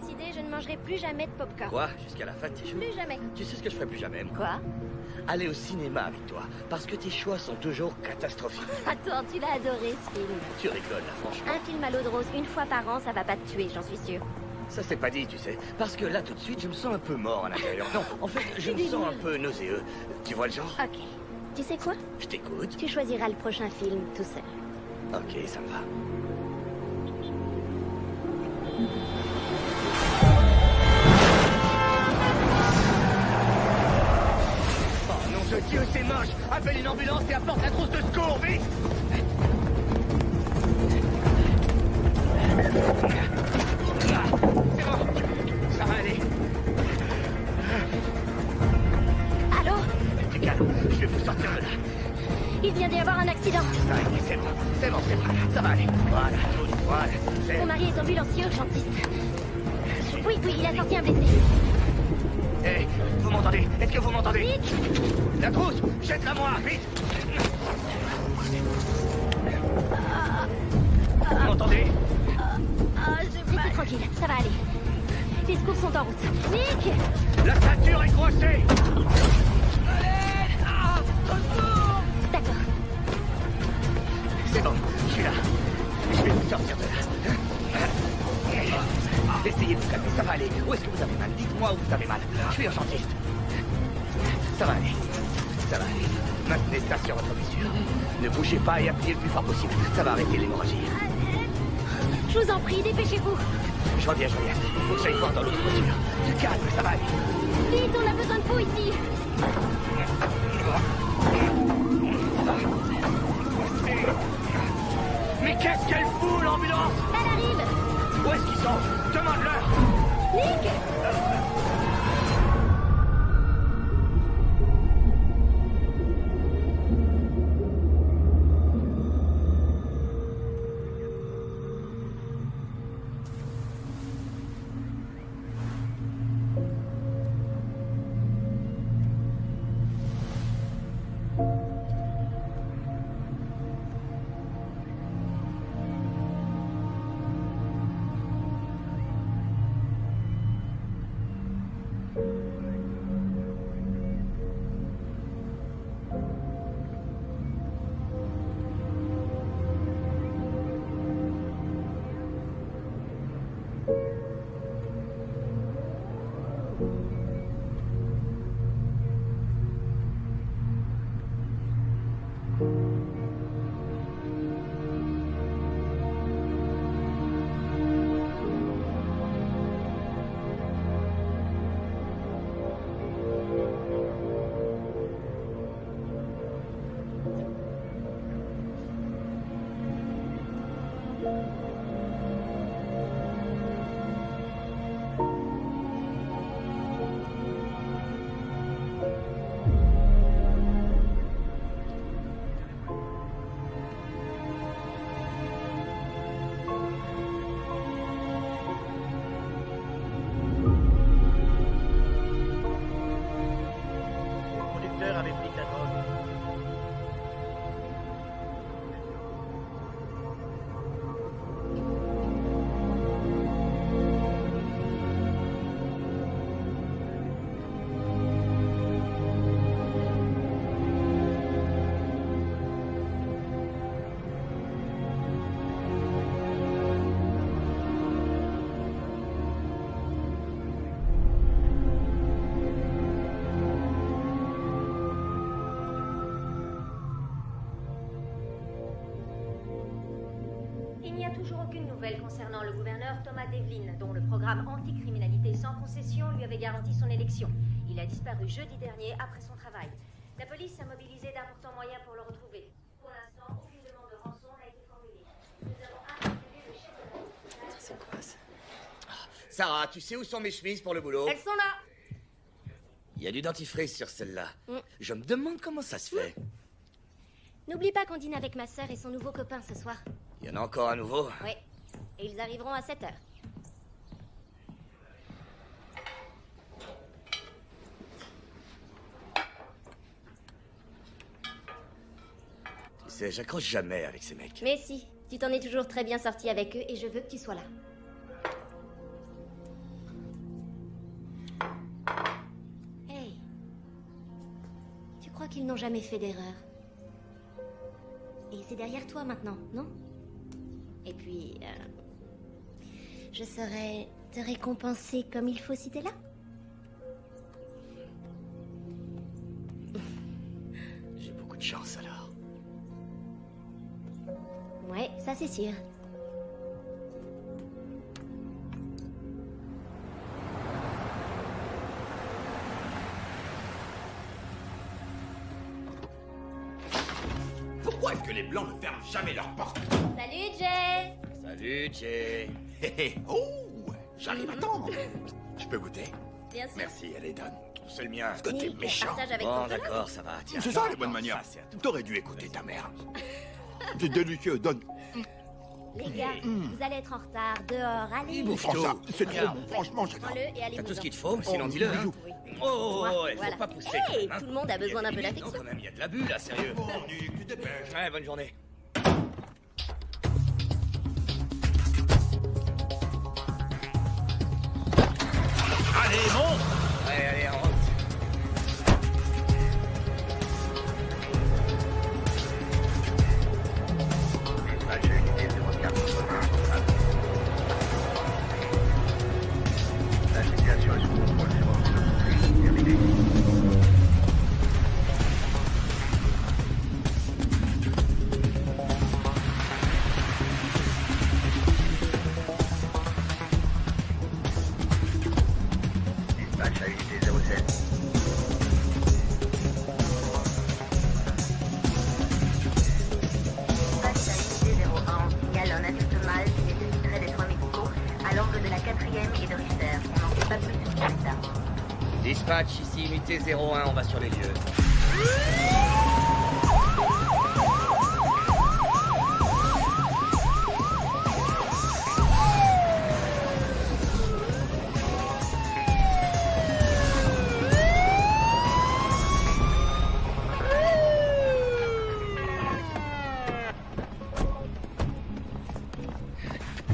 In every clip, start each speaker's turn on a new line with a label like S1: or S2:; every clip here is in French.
S1: décidé, je ne mangerai plus jamais de popcorn.
S2: Quoi? Jusqu'à la fin de tes jours?
S1: Plus jamais.
S2: Tu sais ce que je ferai plus jamais, moi?
S1: Quoi?
S2: Aller au cinéma avec toi, parce que tes choix sont toujours catastrophiques.
S1: Attends, tu l'as adoré ce film.
S2: Tu rigoles, là, franchement.
S1: Un film à l'eau de rose une fois par an, ça va pas te tuer, j'en suis sûre.
S2: Ça, c'est pas dit, tu sais. Parce que là, tout de suite, je me sens un peu mort à l'intérieur. Non, en fait, je me sens un peu nauséeux. Tu vois le genre?
S1: Ok. Tu sais quoi?
S2: Je t'écoute.
S1: Tu choisiras le prochain film tout seul.
S2: Ok, ça me va. Oh non de Dieu, c'est moche! Appelle une ambulance et apporte la trousse de secours, vite! C'est bon, ça va aller.
S1: Allô?
S2: Du calme, je vais vous sortir de là.
S1: Il vient d'y avoir un accident.
S2: Ça a été, c'est bon, ça va aller. Voilà, tout, voilà.
S1: Mon mari est ambulancier urgentiste. Oui, il a sorti un blessé.
S2: Hé, vous m'entendez? Est-ce que vous m'entendez?
S1: Nick!
S2: La trousse, jette-la moi, vite! Vous m'entendez?
S1: Restez tranquille, ça va aller. Les secours sont en route. Nick!
S2: La ceinture est coincée!
S1: D'accord.
S2: C'est bon, je suis là. Je vais vous sortir de là. Essayez de vous calmer, ça va aller. Où est-ce que vous avez mal? Dites-moi où vous avez mal. Je suis urgentiste. Ça va aller. Ça va aller. Maintenez ça sur votre blessure. Ne bougez pas et appuyez le plus fort possible. Ça va arrêter l'hémorragie.
S1: Je vous en prie, dépêchez-vous.
S2: Je reviens. Il faut que j'aille voir dans l'autre voiture. Du calme, ça va aller.
S1: Vite, on a besoin de vous ici.
S2: Mais qu'est-ce qu'elle fout, l'ambulance?
S1: Elle arrive.
S2: Où est-ce qu'ils sont? Demande-leur.
S1: Nick!
S3: Concernant le gouverneur Thomas Devlin, dont le programme anticriminalité sans concession lui avait garanti son élection. Il a disparu jeudi dernier après son travail. La police a mobilisé d'importants moyens pour le retrouver. Pour l'instant, aucune demande de rançon n'a été formulée. Nous avons interpellé le chef de la...
S2: C'est quoi ça? Sarah, tu sais où sont mes chemises pour le boulot?
S1: Elles sont là.
S2: Il y a du dentifrice sur celle-là. Je me demande comment ça se fait.
S1: N'oublie pas qu'on dîne avec ma sœur et son nouveau copain ce soir.
S2: Il y en a encore un nouveau?
S1: Oui. Et ils arriveront à 7h.
S2: Tu sais, j'accroche jamais avec ces mecs.
S1: Mais si, tu t'en es toujours très bien sorti avec eux et je veux que tu sois là. crois qu'ils n'ont jamais fait d'erreur. Et c'est derrière toi maintenant, non? Et puis, je saurais te récompenser comme il faut si t'es là.
S2: J'ai beaucoup de chance alors.
S1: Ouais, ça c'est sûr.
S4: Pourquoi est-ce que les Blancs ne ferment jamais leurs portes?
S1: Salut, Jay!
S2: Salut, Jay.
S4: Hé hé, oh, j'arrive à temps. Je peux goûter?
S1: Bien sûr.
S4: Merci, elle est donne.
S2: C'est le mien.
S4: Ce que t'es
S1: Nick,
S4: méchant.
S1: partage avec
S2: Bon,
S1: ton collègue.
S2: d'accord, ça va. Tiens.
S4: C'est ça les
S2: Non,
S4: bonnes manières.
S2: ça, c'est à toi.
S4: T'aurais dû écouter ta mère. C'est délicieux, donne.
S1: Les gars, vous allez être en retard. Dehors, allez.
S2: bouffe.
S4: Prends ça, c'est trop
S2: Regarde.
S4: bon. Franchement, j'adore.
S1: Prends-le et allez.
S2: T'as tout ce qu'il te faut, sinon dis-le. Hein.
S1: Oui.
S2: Oh, il faut
S1: Voilà.
S2: pas pousser.
S1: Hey,
S2: quand même, hein.
S1: tout le monde a besoin d'un peu
S2: Non,
S1: d'affection.
S2: quand même, il y a de l'abus là, sérieux.
S4: Bon, Nick, tu dépêches.
S2: Ouais, bonne journée.
S4: Allez, monte.
S2: Allez, en route.
S5: La situation est sous contrôle, c'est bon. Terminé. Dispatch à unité 07.
S3: Dispatch à unité 01, on signale un adulte mâle qui nécessiterait des soins médicaux à l'angle de la 4e et de Richter. On n'en sait pas plus sur son état.
S2: Dispatch, ici unité 01, on va sur les lieux.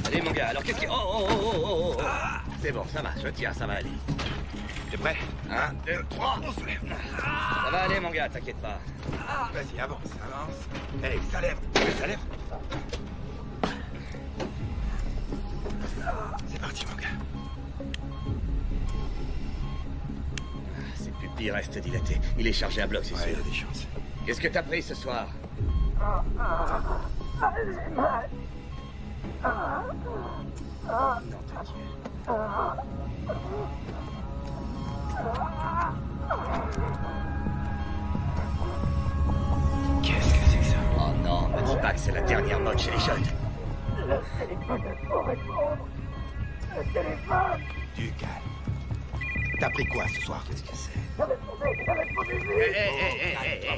S2: Allez mon gars, alors qu'est-ce qui... Oh. C'est bon, ça va, je tiens, ça va aller.
S4: T'es prêt?
S2: 1, 2, 3.
S4: On se lève.
S2: Ça va aller mon gars, t'inquiète pas.
S4: Vas-y, avance, avance. Hey, ça lève. Ça lève. C'est parti, mon gars.
S2: Ses pupilles restent dilatées. Il est chargé à bloc, c'est
S4: Ouais, il y
S2: sûr.
S4: a des chances.
S2: Qu'est-ce que t'as pris ce soir? Non, t'as Dieu.
S4: Qu'est-ce que c'est que ça?
S2: Oh non, me dis pas que c'est la dernière mode chez les jeunes.
S4: Du calme. T'as pris quoi ce soir?
S2: Qu'est-ce que c'est?
S4: Calme, mon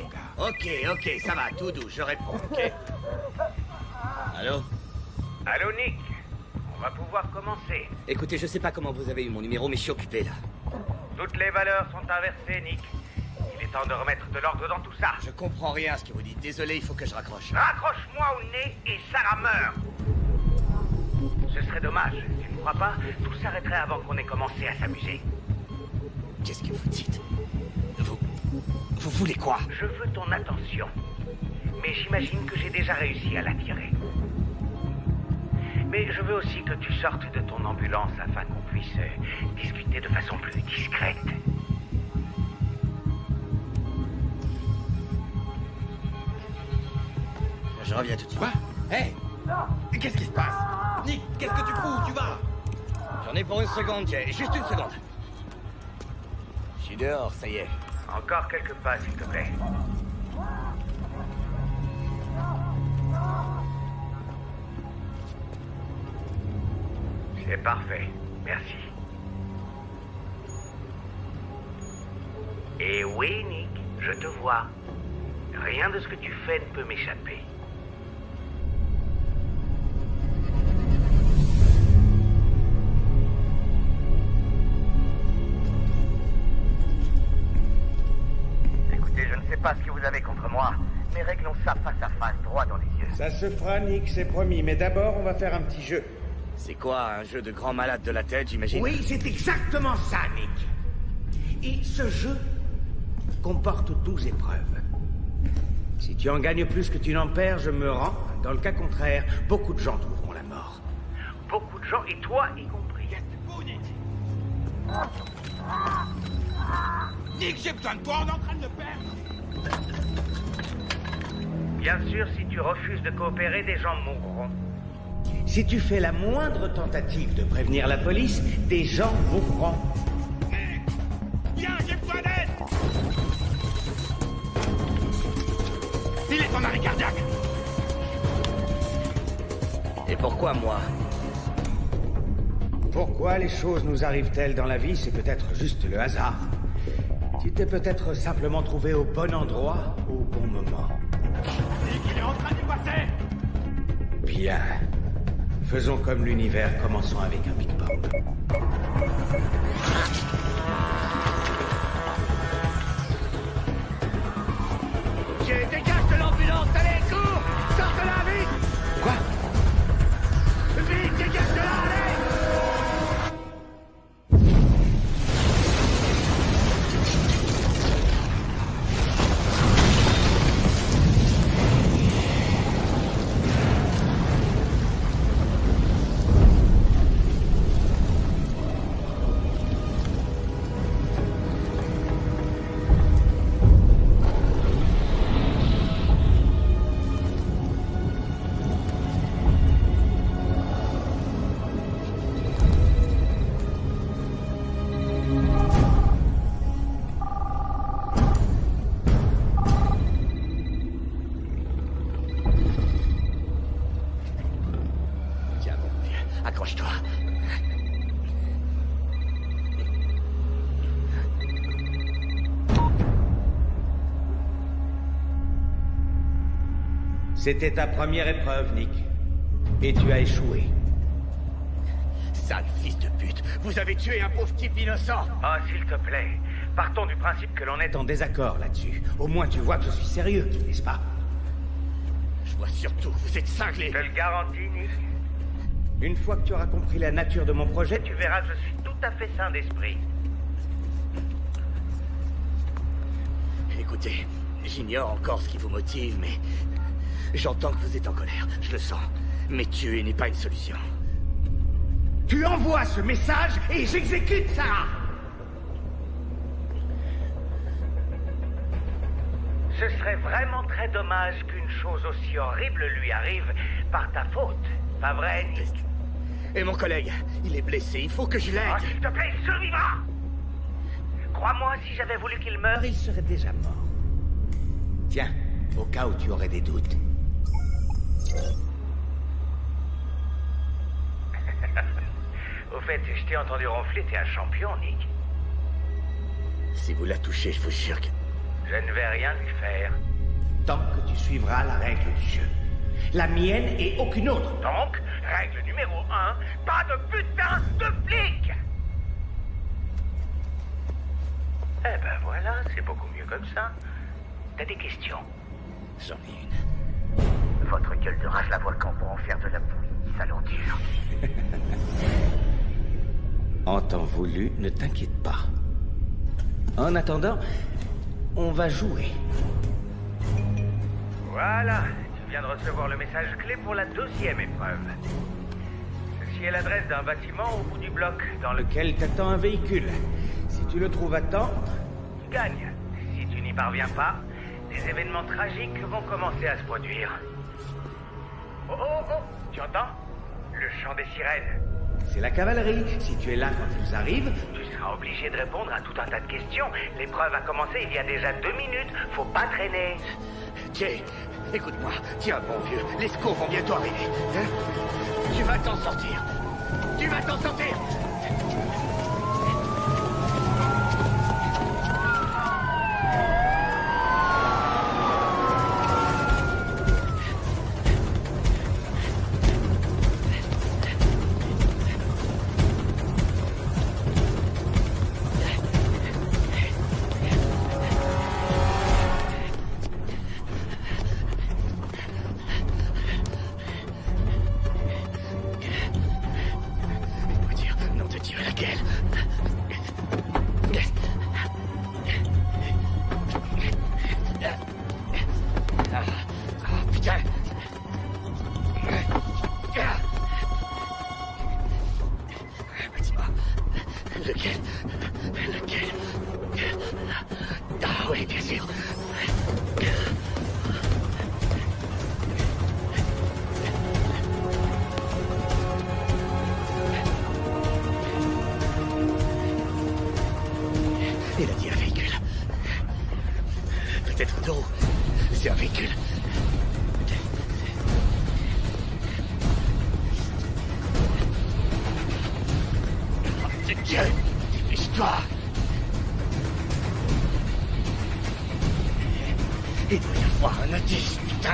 S4: gars.
S2: Ok, ça va, tout doux, je réponds, ok? Allô?
S5: Allô, Nick. On va pouvoir commencer.
S2: Écoutez, je sais pas comment vous avez eu mon numéro, mais je suis occupé, là.
S5: Toutes les valeurs sont inversées, Nick. Il est temps de remettre de l'ordre dans tout ça.
S2: Je comprends rien à ce que vous dites. Désolé, il faut que je raccroche.
S5: Raccroche-moi au nez et Sarah meurt. Ce serait dommage. Tu ne crois pas? Tout s'arrêterait avant qu'on ait commencé à s'amuser.
S2: Qu'est-ce que vous dites? Vous voulez quoi?
S5: Je veux ton attention. Mais j'imagine que j'ai déjà réussi à l'attirer. Mais je veux aussi que tu sortes de ton ambulance afin qu'on puisse discuter de façon plus discrète.
S2: Je reviens tout de suite.
S4: Quoi? Hey! Qu'est-ce qui se passe? Nick, qu'est-ce que tu fous? Où tu vas?
S2: J'en ai pour une seconde, Jay. Juste une seconde. Je suis dehors, ça y est.
S5: Encore quelques pas, s'il te plaît. C'est parfait. Merci. Et oui, Nick, je te vois. Rien de ce que tu fais ne peut m'échapper. Écoutez, je ne sais pas ce que vous avez contre moi, mais réglons ça face à face, droit dans les yeux.
S6: Ça se fera, Nick, c'est promis. Mais d'abord, on va faire un petit jeu.
S2: C'est quoi, un jeu de grand malade de la tête, j'imagine?
S7: Oui, c'est exactement ça, Nick. Et ce jeu,
S6: comporte 12 épreuves. Si tu en gagnes plus que tu n'en perds, je me rends. Dans le cas contraire, beaucoup de gens trouveront la mort.
S5: Beaucoup de gens, et toi y compris.
S4: Nick, j'ai besoin de toi, on est en train de le perdre.
S5: Bien sûr, si tu refuses de coopérer, des gens mourront.
S6: Si tu fais la moindre tentative de prévenir la police, des gens mourront.
S4: Nick, viens, j'ai besoin d'aide. Il est en arrêt cardiaque.
S2: Et pourquoi moi?
S6: Pourquoi les choses nous arrivent-elles dans la vie? C'est peut-être juste le hasard. Tu t'es peut-être simplement trouvé au bon endroit, au bon moment.
S4: Nick, il est en train d'y passer.
S6: Bien. Faisons comme l'univers, commençons avec un Big Bang.
S2: J'ai dégage de l'ambulance, allez, cours! Sors de là, vite!
S6: Quoi?
S2: Vite, dégage de là, allez! Accroche-toi.
S6: C'était ta première épreuve, Nick. Et tu as échoué.
S2: Sale fils de pute, vous avez tué un pauvre type innocent.
S5: Ah, s'il te plaît, partons du principe que l'on est
S6: En désaccord là-dessus. Au moins tu vois que je suis sérieux, n'est-ce pas?
S2: Je vois surtout, vous êtes cinglé.
S5: Je te le garantis, Nick.
S6: Une fois que tu auras compris la nature de mon projet,
S5: Tu verras, je suis tout à fait sain d'esprit.
S2: Écoutez, j'ignore encore ce qui vous motive, mais j'entends que vous êtes en colère, je le sens. Mais tuer n'est pas une solution.
S6: tu envoies ce message et j'exécute ça.
S5: Ce serait vraiment très dommage qu'une chose aussi horrible lui arrive par ta faute. Pas vrai, Nick?
S2: Et mon collègue, il est blessé, il faut que je
S5: Oh,
S2: l'aide.
S5: s'il te plaît, il survivra! Crois-moi, si j'avais voulu qu'il meure,
S6: Il serait déjà mort. Tiens, au cas où tu aurais des doutes.
S5: Au fait, je t'ai entendu ronfler, t'es un champion, Nick.
S2: Si vous la touchez, je vous jure que...
S5: Je ne vais rien lui faire.
S6: Tant que tu suivras la règle du jeu. La mienne et aucune autre.
S5: Donc, règle numéro 1, pas de putain de flic! Eh ben voilà, c'est beaucoup mieux comme ça. T'as des questions?
S2: J'en ai une.
S5: Votre gueule de rage la volcan pour en faire de la bouillie, ça l'endure.
S6: En temps voulu, ne t'inquiète pas. En attendant, on va jouer.
S5: Voilà, tu viens de recevoir le message clé pour la 2e épreuve. Ceci est l'adresse d'un bâtiment au bout du bloc dans
S6: Lequel t'attend un véhicule. Si tu le trouves à temps,
S5: tu gagnes. Si tu n'y parviens pas, des événements tragiques vont commencer à se produire. Oh oh oh, tu entends? Le chant des sirènes.
S6: c'est la cavalerie. Si tu es là quand ils arrivent,
S5: Tu seras obligé de répondre à tout un tas de questions. L'épreuve a commencé il y a déjà 2 minutes. Faut pas traîner.
S2: Jay, écoute-moi, tiens bon vieux, les secours vont bientôt arriver. Hein? Tu vas t'en sortir. Tu vas t'en sortir. Nom de Dieu, laquelle? Lequel? Ah oui, bien sûr. Il a dit un véhicule. Peut-être deux roues. C'est un véhicule. Oh, Dieu! Dépêche-toi! Il doit y avoir un indice, putain!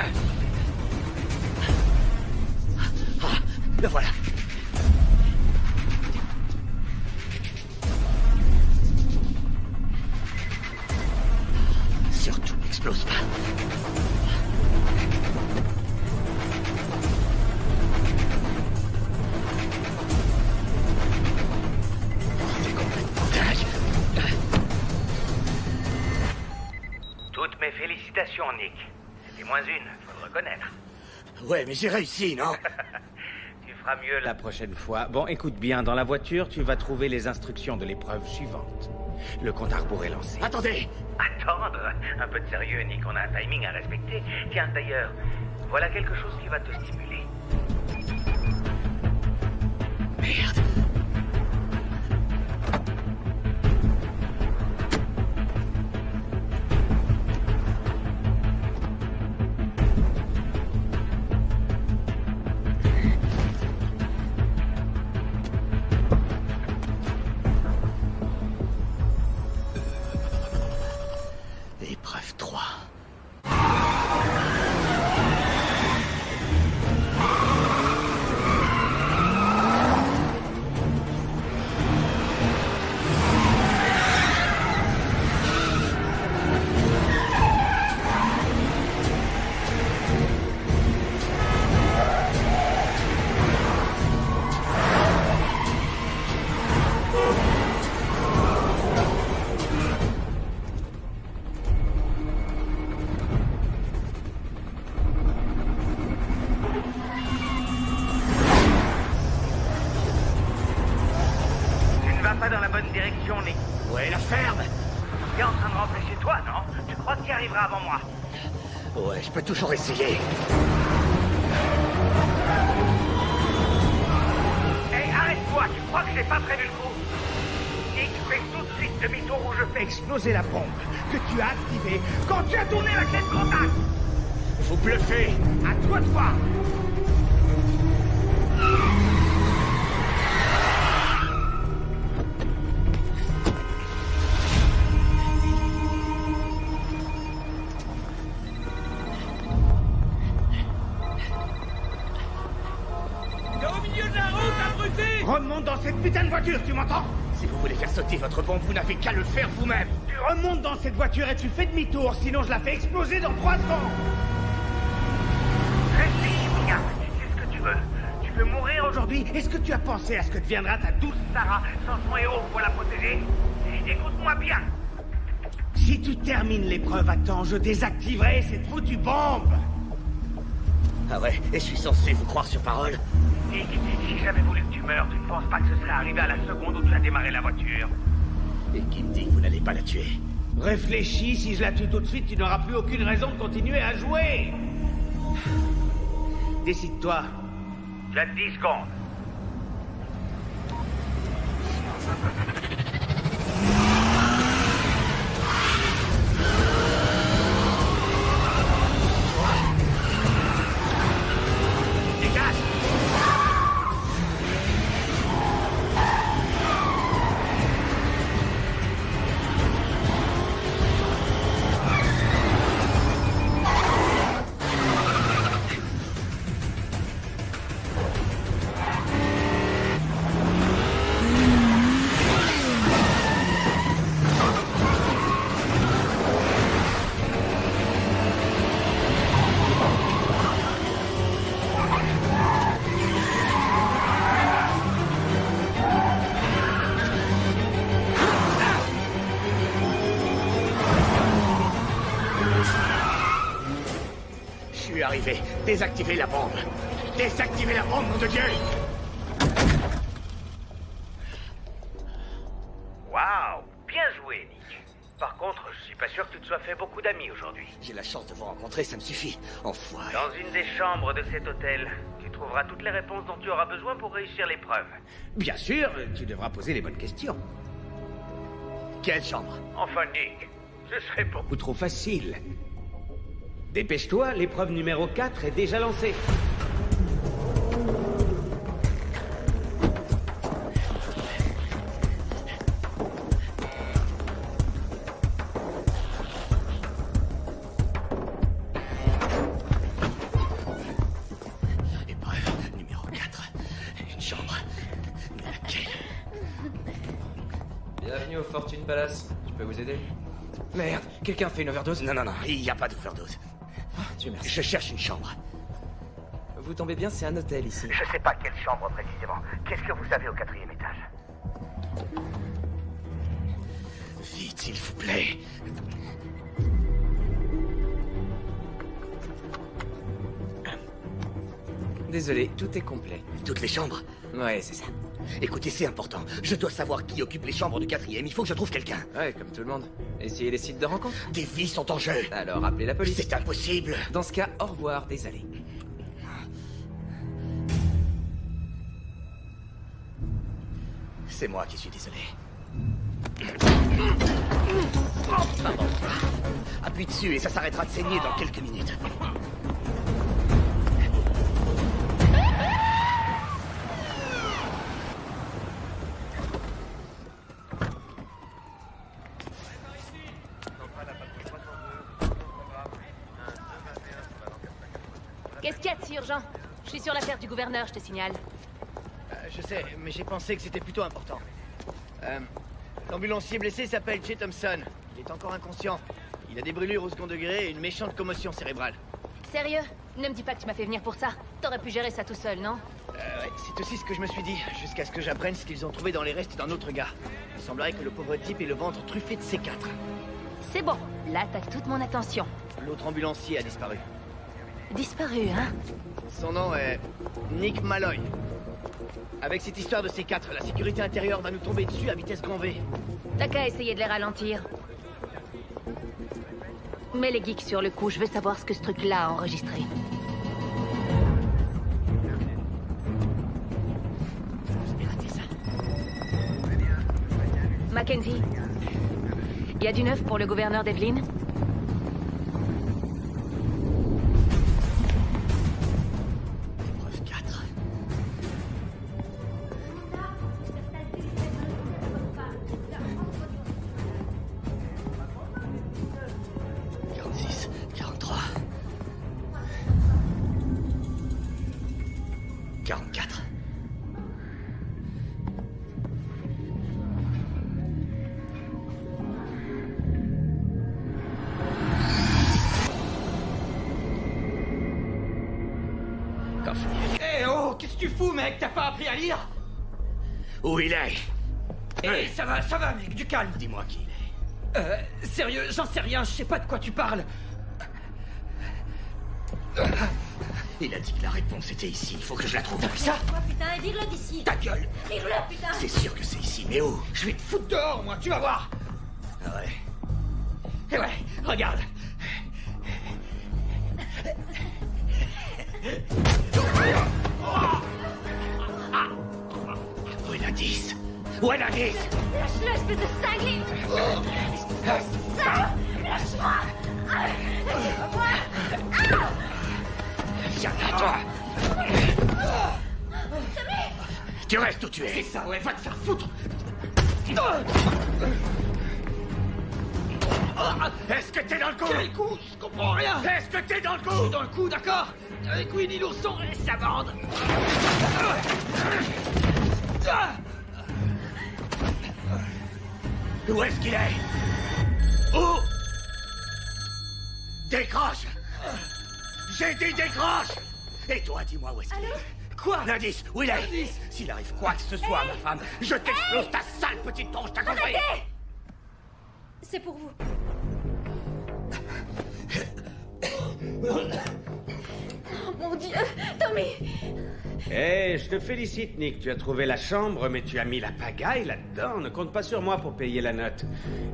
S2: Ah, le voilà! Surtout, n'explose pas. C'est complètement dingue.
S5: Toutes mes félicitations, Nick. C'était moins une, faut le reconnaître.
S2: Ouais, mais j'ai réussi, non?
S5: Tu feras mieux
S6: La prochaine fois. Bon, écoute bien, dans la voiture, tu vas trouver les instructions de l'épreuve suivante. Le compte à rebours est lancé.
S2: Attendez!
S5: Attendre. Un peu de sérieux, Nick, on a un timing à respecter. Tiens, d'ailleurs, voilà quelque chose qui va te stimuler.
S2: Merde! Épreuve 3.
S5: Tu ne vas pas dans la bonne direction, Nick.
S2: Ouais, la ferme!
S5: T'es en train de rentrer chez toi, non? Tu crois que tu y arriveras avant moi?
S2: Ouais, je peux toujours essayer.
S5: Hé, arrête-toi! Tu crois que j'ai pas prévu le coup? Nick, fais tout de suite demi-tour où je fais.
S6: Exploser la bombe que tu as activée quand tu as tourné la clé de contact.
S2: Vous bluffez!
S6: À toi de voir. Remonte dans cette putain de voiture, tu m'entends?
S2: Si vous voulez faire sauter votre bombe, vous n'avez qu'à le faire vous-même!
S6: Tu remontes dans cette voiture et tu fais demi-tour, sinon je la fais exploser dans 3 secondes.
S5: Réfléchis bien, tu sais ce que tu veux. Tu veux mourir aujourd'hui?
S6: Est-ce que tu as pensé à ce que deviendra ta douce
S5: Sarah, sans son héros pour la protéger. Écoute-moi bien.
S6: Si tu termines l'épreuve à temps, je désactiverai cette foutue bombe.
S2: Ah ouais, et je suis censé vous croire sur parole?
S5: Nick, si j'avais voulu que tu meurs, tu ne penses pas que ce serait arrivé à la seconde où tu as démarré la voiture?
S2: Et qui me dit que vous n'allez pas la tuer?
S6: Réfléchis, si je la tue tout de suite, tu n'auras plus aucune raison de continuer à jouer. Décide-toi.
S5: Tu as 10 secondes. Dégage!
S2: Je suis arrivé. Désactivez la bombe. Désactivez la bombe, nom de Dieu!
S5: Waouh, bien joué, Nick. Par contre, je suis pas sûr que tu te sois fait beaucoup d'amis aujourd'hui.
S2: J'ai la chance de vous rencontrer, ça me suffit. Enfoiré.
S5: Dans une des chambres de cet hôtel, tu trouveras toutes les réponses dont tu auras besoin pour réussir l'épreuve.
S6: Bien sûr, tu devras poser les bonnes questions.
S2: Quelle chambre?
S5: Enfin, Nick, ce serait pour...
S6: Ou trop facile. Dépêche-toi, l'épreuve numéro 4 est déjà lancée.
S2: Épreuve numéro 4. Une chambre. Mais laquelle?
S7: Bienvenue au Fortune Palace. Je peux vous aider?
S4: Merde, quelqu'un fait une overdose?
S2: Non, il n'y a pas d'overdose.
S4: Dieu merci.
S2: Je cherche une chambre.
S7: Vous tombez bien, c'est un hôtel ici.
S5: Je sais pas quelle chambre précisément. Qu'est-ce que vous avez au 4e étage?
S2: Vite, s'il vous plaît.
S7: Désolé, tout est complet.
S2: Toutes les chambres?
S7: Ouais, c'est ça.
S2: Écoutez, c'est important. Je dois savoir qui occupe les chambres du 4e. Il faut que je trouve quelqu'un.
S7: Ouais, comme tout le monde. Essayez les sites de rencontre.
S2: Des vies sont en jeu.
S7: Alors appelez la police.
S2: C'est impossible.
S7: Dans ce cas, au revoir, désolé.
S2: C'est moi qui suis désolé. Appuie dessus et ça s'arrêtera de saigner dans quelques minutes.
S3: Qu'est-ce qu'il y a de si urgent? Je suis sur l'affaire du gouverneur, je te signale.
S8: Je sais, mais j'ai pensé que c'était plutôt important. L'ambulancier blessé s'appelle Jay Thompson. Il est encore inconscient. Il a des brûlures au second degré et une méchante commotion cérébrale.
S3: Sérieux? Ne me dis pas que tu m'as fait venir pour ça. T'aurais pu gérer ça tout seul, non?
S8: Ouais, c'est aussi ce que je me suis dit, jusqu'à ce que j'apprenne ce qu'ils ont trouvé dans les restes d'un autre gars. Il semblerait que le pauvre type ait le ventre truffé de C4.
S3: C'est bon, là t'as toute mon attention.
S8: L'autre ambulancier a disparu.
S3: Disparu, hein?
S8: Son nom est Nick Malloy. Avec cette histoire de C4, la sécurité intérieure va nous tomber dessus à vitesse grand V.
S3: T'as qu'à essayer de les ralentir. Mets les geeks sur le coup, je veux savoir ce que ce truc-là a enregistré.
S8: J'ai raté ça.
S3: Mackenzie, y a du neuf pour le gouverneur Devlin?
S2: Épreuve 4. « 43. 44.
S4: Eh oh, qu'est-ce que tu fous, mec? T'as pas appris à lire?
S2: Où il est?
S4: Eh, ça va, mec, du calme.
S2: Dis-moi qui il est.
S4: Sérieux, j'en sais rien, je sais pas de quoi tu parles.
S2: Il a dit que la réponse était ici. Il faut que je la trouve.
S4: T'as vu ça?
S3: Quoi, putain, et vire-le d'ici!
S2: Ta gueule!
S3: Vire-le, putain!
S2: C'est sûr que c'est ici, mais où?
S4: Je vais te foutre dehors, moi, tu vas voir.
S2: Ah ouais.
S4: Et ouais, regarde.
S2: Où est l'indice? Où est l'indice?
S3: Lâche-le, espèce de cinglé! Lâche-moi!
S2: Viens là, toi! Tu restes où tu es.
S4: C'est ça, ouais, va te faire foutre.
S2: Est-ce que t'es dans le coup?
S4: Quel coup? Je comprends rien.
S2: Est-ce que t'es dans le
S4: Je suis
S2: coup?
S4: dans le coup, d'accord? Avec Winnie l'ourson et sa bande.
S2: Où est-ce qu'il est? Où? Décroche! J'ai dit décroche! Et toi, dis-moi où est-ce qu'il est?
S4: Quoi?
S2: L'indice, où il est?
S4: L'indice?
S2: S'il arrive quoi que ce soit, ma femme, je t'explose ta sale petite tronche, t'as compris?
S3: C'est pour vous. Oh mon Dieu! Tommy!
S6: Eh, je te félicite, Nick. Tu as trouvé la chambre, mais tu as mis la pagaille là-dedans. Ne compte pas sur moi pour payer la note.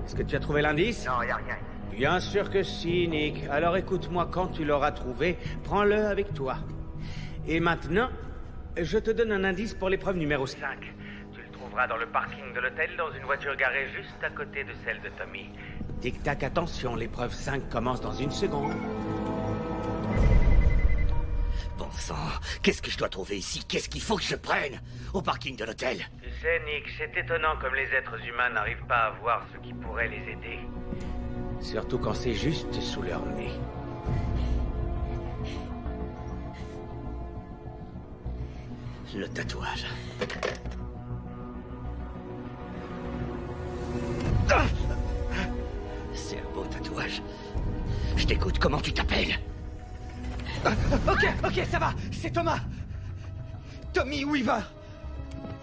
S6: Est-ce que tu as trouvé l'indice?
S5: Non, y a rien.
S6: Bien sûr que si, Nick. Alors écoute-moi, quand tu l'auras trouvé, prends-le avec toi. Et maintenant, je te donne un indice pour l'épreuve numéro 5.
S5: 5. Tu le trouveras dans le parking de l'hôtel, dans une voiture garée juste à côté de celle de Tommy.
S6: Tic-tac, attention, l'épreuve 5 commence dans 1 seconde.
S2: Bon sang, qu'est-ce que je dois trouver ici? Qu'est-ce qu'il faut que je prenne au parking de l'hôtel?
S5: Tu sais, Nick, c'est étonnant comme les êtres humains n'arrivent pas à voir ce qui pourrait les aider.
S6: Surtout quand c'est juste sous leur nez.
S2: Le tatouage. Ah! C'est un beau tatouage. Je t'écoute, comment tu t'appelles?
S4: Ok, ça va, c'est Thomas. Tommy Weaver.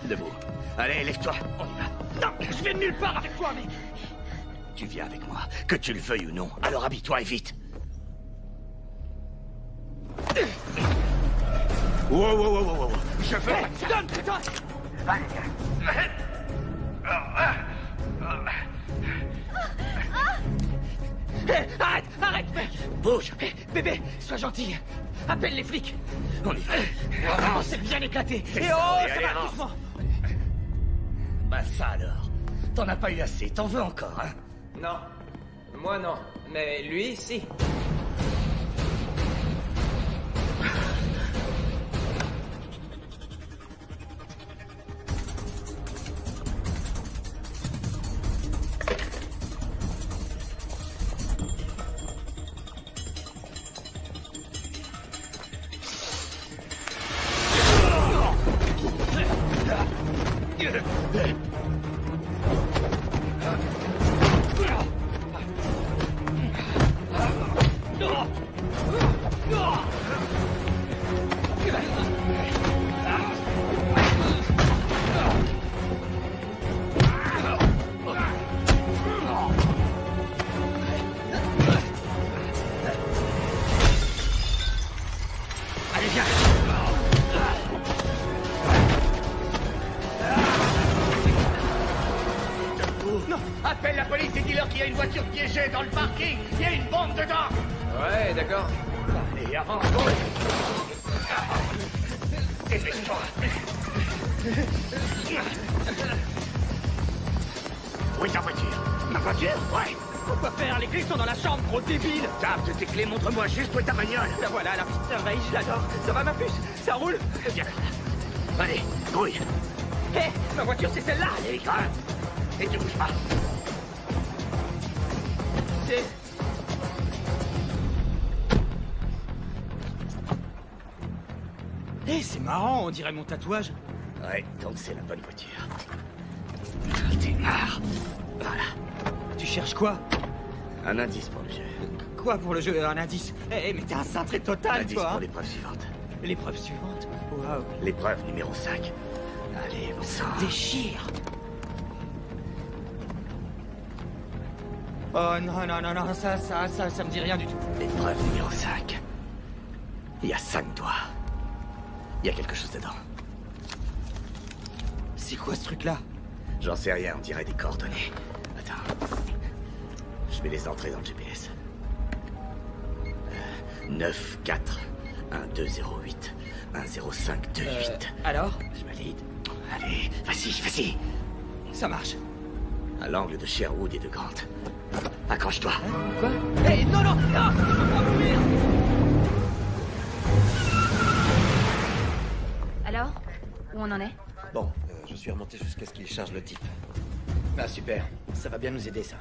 S2: Debout. Allez, lève-toi, on y va.
S4: Non, je vais de nulle part avec toi, mais...
S2: Tu viens avec moi, que tu le veuilles ou non. Alors habille-toi et vite. Wow. Je veux...
S4: Donne, putain. Hé, arrête, mec.
S2: Bouge.
S4: Hé, bébé, sois gentil. Appelle les flics.
S2: On y va.
S4: Oh, c'est bien éclaté.
S2: C'est
S4: Et
S2: ça,
S4: oh,
S2: allez,
S4: ça va,
S2: avance.
S4: doucement.
S2: Bah ça alors. T'en as pas eu assez, t'en veux encore, hein?
S7: Non. Moi, non. Mais lui, si.
S2: Allez, viens.
S4: Non,
S2: Appelle la police et dis-leur qu'il y a une voiture piégée dans le parking. Il y a une bombe dedans.
S7: Ouais, d'accord.
S2: Allez, avance. Dépêche-toi. Où est ta voiture? Ma voiture? Ouais.
S4: pourquoi faire? Les clés sont dans la chambre, gros débile.
S2: Tape tes clés, montre-moi juste où est ta bagnole.
S4: La voilà, la petite merveille, je l'adore. Ça va, ma puce? Ça roule?
S2: Viens. Allez, grouille.
S4: Hé, ma voiture, c'est celle-là.
S2: Allez, grimpe. Et tu bouges pas.
S4: C'est... Hé, c'est marrant, on dirait mon tatouage.
S2: Ouais, donc c'est la bonne voiture. Démarre. Voilà.
S4: Tu cherches quoi?
S2: Un indice pour le jeu.
S4: Quoi pour le jeu? Un indice? Hé, mais t'es un cintré total,
S2: Indice
S4: toi,
S2: pour
S4: hein.
S2: l'épreuve suivante.
S4: L'épreuve suivante? Waouh.
S2: L'épreuve numéro 5. Allez, bon sang.
S4: Déchire. Oh non, non, non, non, ça me dit rien du tout.
S2: L'épreuve numéro 5. Il y a 5 doigts. Il y a quelque chose dedans.
S4: C'est quoi ce truc-là?
S2: J'en sais rien, on dirait des coordonnées. Attends. Je vais les entrer dans le GPS. 9, 4, 1, 2, 0, 8, 1, 0, 5, 2, 8.
S4: Alors?
S2: Je valide. Allez, vas-y.
S4: Ça marche.
S2: À l'angle de Sherwood et de Grant. Accroche-toi.
S4: Quoi? Hé, non, non, non! Je peux pas mourir!
S3: Alors? Où on en est?
S9: Bon, je suis remonté jusqu'à ce qu'il charge le type.
S8: Ah super, ça va bien nous aider ça.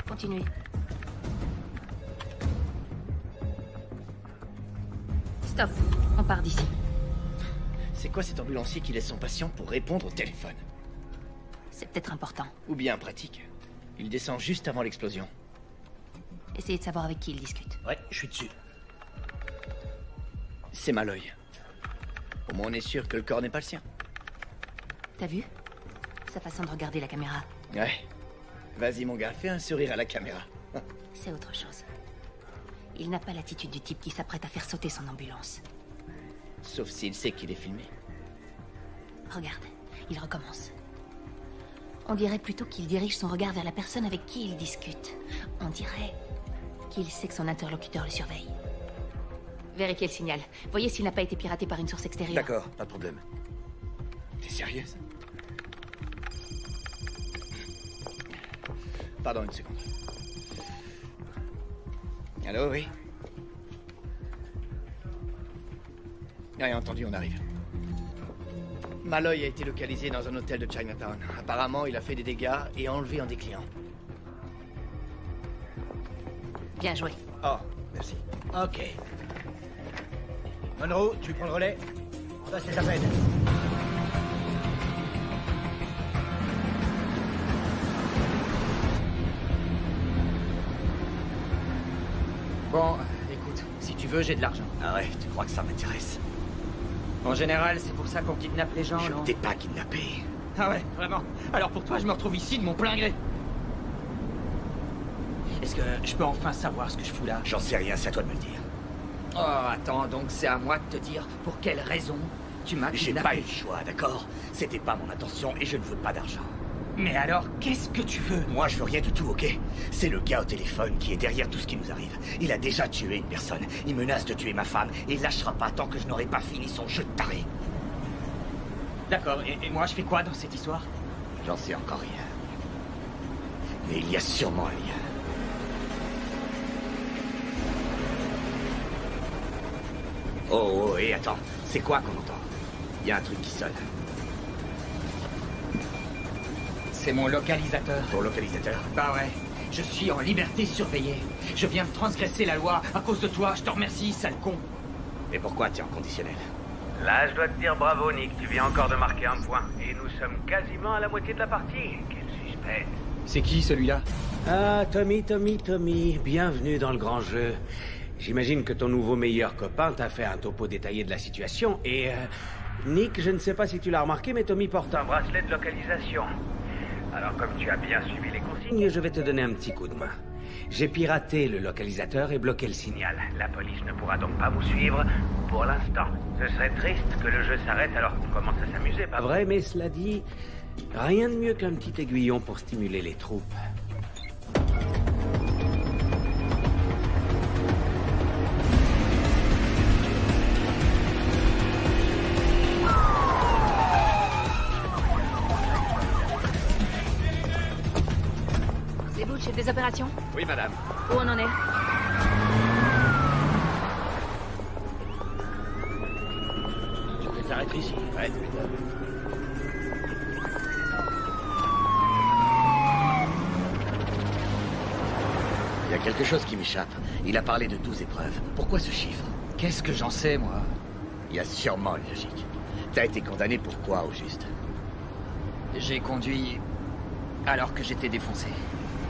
S3: Continuez. Stop. On part d'ici.
S8: C'est quoi cet ambulancier qui laisse son patient pour répondre au téléphone?
S3: C'est peut-être important.
S8: Ou bien pratique. Il descend juste avant l'explosion.
S3: Essayez de savoir avec qui il discute.
S8: Ouais, je suis dessus. C'est Malloy. Au moins on est sûr que le corps n'est pas le sien.
S3: T'as vu? Sa façon de regarder la caméra.
S8: Ouais. Vas-y mon gars, fais un sourire à la caméra.
S3: C'est autre chose. Il n'a pas l'attitude du type qui s'apprête à faire sauter son ambulance.
S8: Sauf s'il sait qu'il est filmé.
S10: Regarde, il recommence. On dirait plutôt qu'il dirige son regard vers la personne avec qui il discute. On dirait qu'il sait que son interlocuteur le surveille. Vérifiez le signal. Voyez s'il n'a pas été piraté par une source extérieure.
S9: D'accord, pas de problème.
S8: T'es sérieuse? Pardon, une seconde. Allô, oui? Rien entendu, on arrive. Malloy a été localisé dans un hôtel de Chinatown. Apparemment, il a fait des dégâts et enlevé un des clients.
S10: Bien joué.
S9: Oh, merci.
S8: Ok. Monroe, tu prends le relais? Ça, c'est ta peine.
S7: Bon, écoute, si tu veux, j'ai de l'argent.
S2: Ah ouais, tu crois que ça m'intéresse?
S7: En général, c'est pour ça qu'on kidnappe les gens,
S2: Je
S7: non?
S2: t'ai pas kidnappé.
S7: Ah ouais, vraiment. Alors pour toi, je me retrouve ici de mon plein gré. Est-ce que je peux enfin savoir ce que je fous là?
S2: J'en sais rien, c'est à toi de me le dire.
S7: Oh, attends, donc c'est à moi de te dire pour quelle raison tu m'as
S2: J'ai
S7: kidnappé.
S2: pas eu le choix, d'accord? C'était pas mon intention et je ne veux pas d'argent.
S7: Mais alors, qu'est-ce que tu veux?
S2: Moi, je veux rien du tout, ok? C'est le gars au téléphone qui est derrière tout ce qui nous arrive. Il a déjà tué une personne. Il menace de tuer ma femme et il lâchera pas tant que je n'aurai pas fini son jeu de taré.
S7: D'accord, et moi je fais quoi dans cette histoire?
S2: J'en sais encore rien. Mais il y a sûrement un lien. Oh, et attends. C'est quoi qu'on entend? Il y a un truc qui sonne.
S7: C'est mon localisateur.
S2: Ton localisateur?
S7: Bah ouais. Je suis en liberté surveillée. Je viens de transgresser la loi à cause de toi. Je te remercie, sale con.
S2: Et pourquoi t'es en conditionnel?
S5: Là, je dois te dire bravo, Nick. Tu viens encore de marquer un point. Et nous sommes quasiment à la moitié de la partie. Quel suspect.
S7: C'est qui celui-là?
S6: Ah, Tommy, bienvenue dans le grand jeu. J'imagine que ton nouveau meilleur copain t'a fait un topo détaillé de la situation et... Nick, je ne sais pas si tu l'as remarqué, mais Tommy porte
S5: Un bracelet de localisation. Alors, comme tu as bien suivi les consignes...
S6: Je vais te donner un petit coup de main. J'ai piraté le localisateur et bloqué le signal.
S5: La police ne pourra donc pas vous suivre pour l'instant. Ce serait triste que le jeu s'arrête alors qu'on commence à s'amuser, pas
S6: Pas vrai, mais cela dit, rien de mieux qu'un petit aiguillon pour stimuler les troupes.
S10: C'est vous, le chef des opérations?
S9: Oui, madame.
S10: Où on en est?
S8: Je vais t'arrêter ici. Ouais, tu m'étonnes.
S2: Il y a quelque chose qui m'échappe. Il a parlé de 12 épreuves. Pourquoi ce chiffre?
S7: Qu'est-ce que j'en sais, moi?
S2: Il y a sûrement une logique. T'as été condamné pour quoi, au juste?
S7: J'ai conduit alors que j'étais défoncé.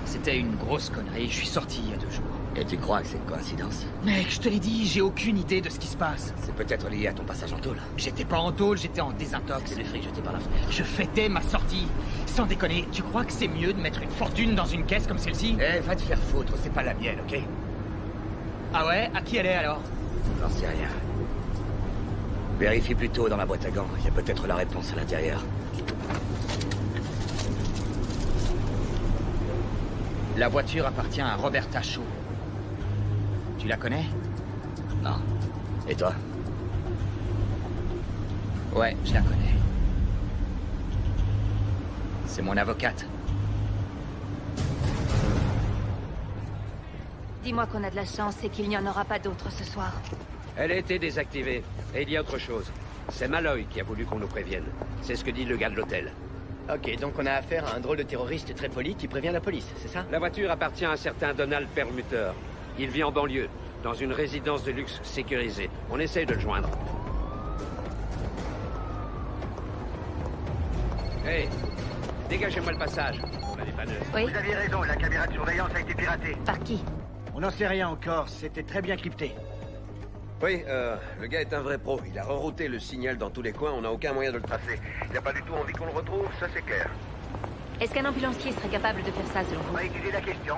S7: C'était une grosse connerie. Je suis sorti il y a 2 jours.
S2: Et tu crois que c'est une coïncidence?
S7: Mec, je te l'ai dit, j'ai aucune idée de ce qui se passe.
S2: C'est peut-être lié à ton passage en tôle.
S7: J'étais pas en tôle, j'étais en désintox.
S2: C'est le fric jeté par la fenêtre.
S7: Je fêtais ma sortie. Sans déconner, tu crois que c'est mieux de mettre une fortune dans une caisse comme celle-ci?
S2: Eh, va te faire foutre, c'est pas la mienne, ok?
S7: Ah ouais? À qui elle est alors?
S2: J'en sais rien. Vérifie plutôt dans la boîte à gants. Il y a peut-être la réponse à l'intérieur.
S7: La voiture appartient à Roberta Shaw. Tu la connais?
S2: Non. Et toi?
S7: Ouais, je la connais. C'est mon avocate.
S10: Dis-moi qu'on a de la chance et qu'il n'y en aura pas d'autres ce soir.
S11: Elle a été désactivée. Et il y a autre chose. C'est Malloy qui a voulu qu'on nous prévienne. C'est ce que dit le gars de l'hôtel.
S8: Ok, donc on a affaire à un drôle de terroriste très poli qui prévient la police, c'est ça?
S11: La voiture appartient à un certain Donald Perlmutter. Il vit en banlieue, dans une résidence de luxe sécurisée. On essaye de le joindre. Hey, dégagez-moi le passage. On a des panneurs.
S10: Oui?
S5: Vous aviez raison, la caméra de surveillance a été piratée.
S10: Par qui?
S8: On n'en sait rien encore, c'était très bien crypté.
S9: Oui, le gars est un vrai pro. Il a rerouté le signal dans tous les coins, on n'a aucun moyen de le tracer.
S5: Il n'y a pas du tout envie qu'on le retrouve, ça c'est clair.
S10: Est-ce qu'un ambulancier serait capable de faire ça selon
S5: On
S10: vous?
S5: va étudier la question.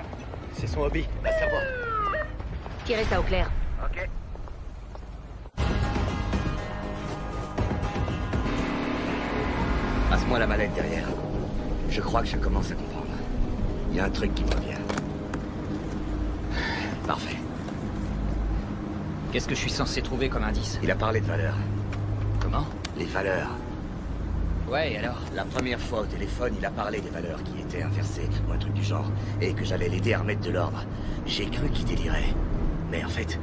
S8: C'est son hobby, va savoir.
S10: Tirez ça au clair.
S5: Ok.
S2: Passe-moi la mallette derrière. Je crois que je commence à comprendre. Il y a un truc qui me revient. Parfait.
S7: Qu'est-ce que je suis censé trouver comme indice?
S2: Il a parlé de valeurs.
S7: Comment?
S2: Les valeurs.
S7: Ouais, et alors?
S2: La première fois au téléphone, il a parlé des valeurs qui étaient inversées, ou un truc du genre, et que j'allais l'aider à remettre de l'ordre. J'ai cru qu'il délirait. Mais en fait,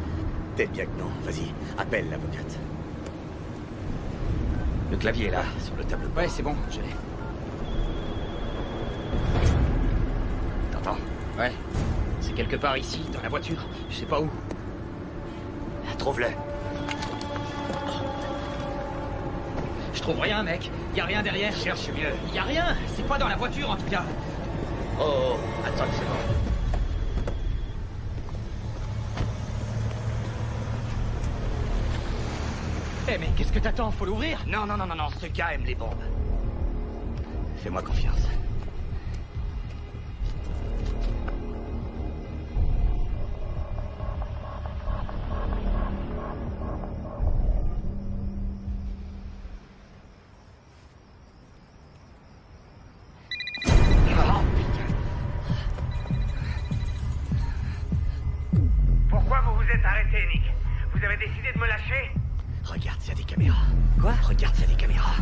S2: peut-être bien que non. Vas-y, appelle l'avocate. Le clavier est là, sur le tableau de bord.
S7: Ouais, c'est bon, je l'ai.
S2: T'entends?
S7: Ouais. C'est quelque part ici, dans la voiture. Je sais pas où.
S2: Trouve-le.
S7: Je trouve rien, mec. Y a rien derrière.
S2: Cherche mieux.
S7: Y a rien. C'est pas dans la voiture, en tout cas.
S2: Oh, attends une seconde.
S7: Eh, mais qu'est-ce que t'attends? Faut l'ouvrir?
S2: Non, ce gars aime les bombes. Fais-moi confiance.
S5: Pourquoi vous vous êtes arrêté, Nick? Vous avez décidé de me lâcher?
S2: Regarde s'il y a des caméras.
S7: Quoi?
S2: Regarde s'il y a des caméras.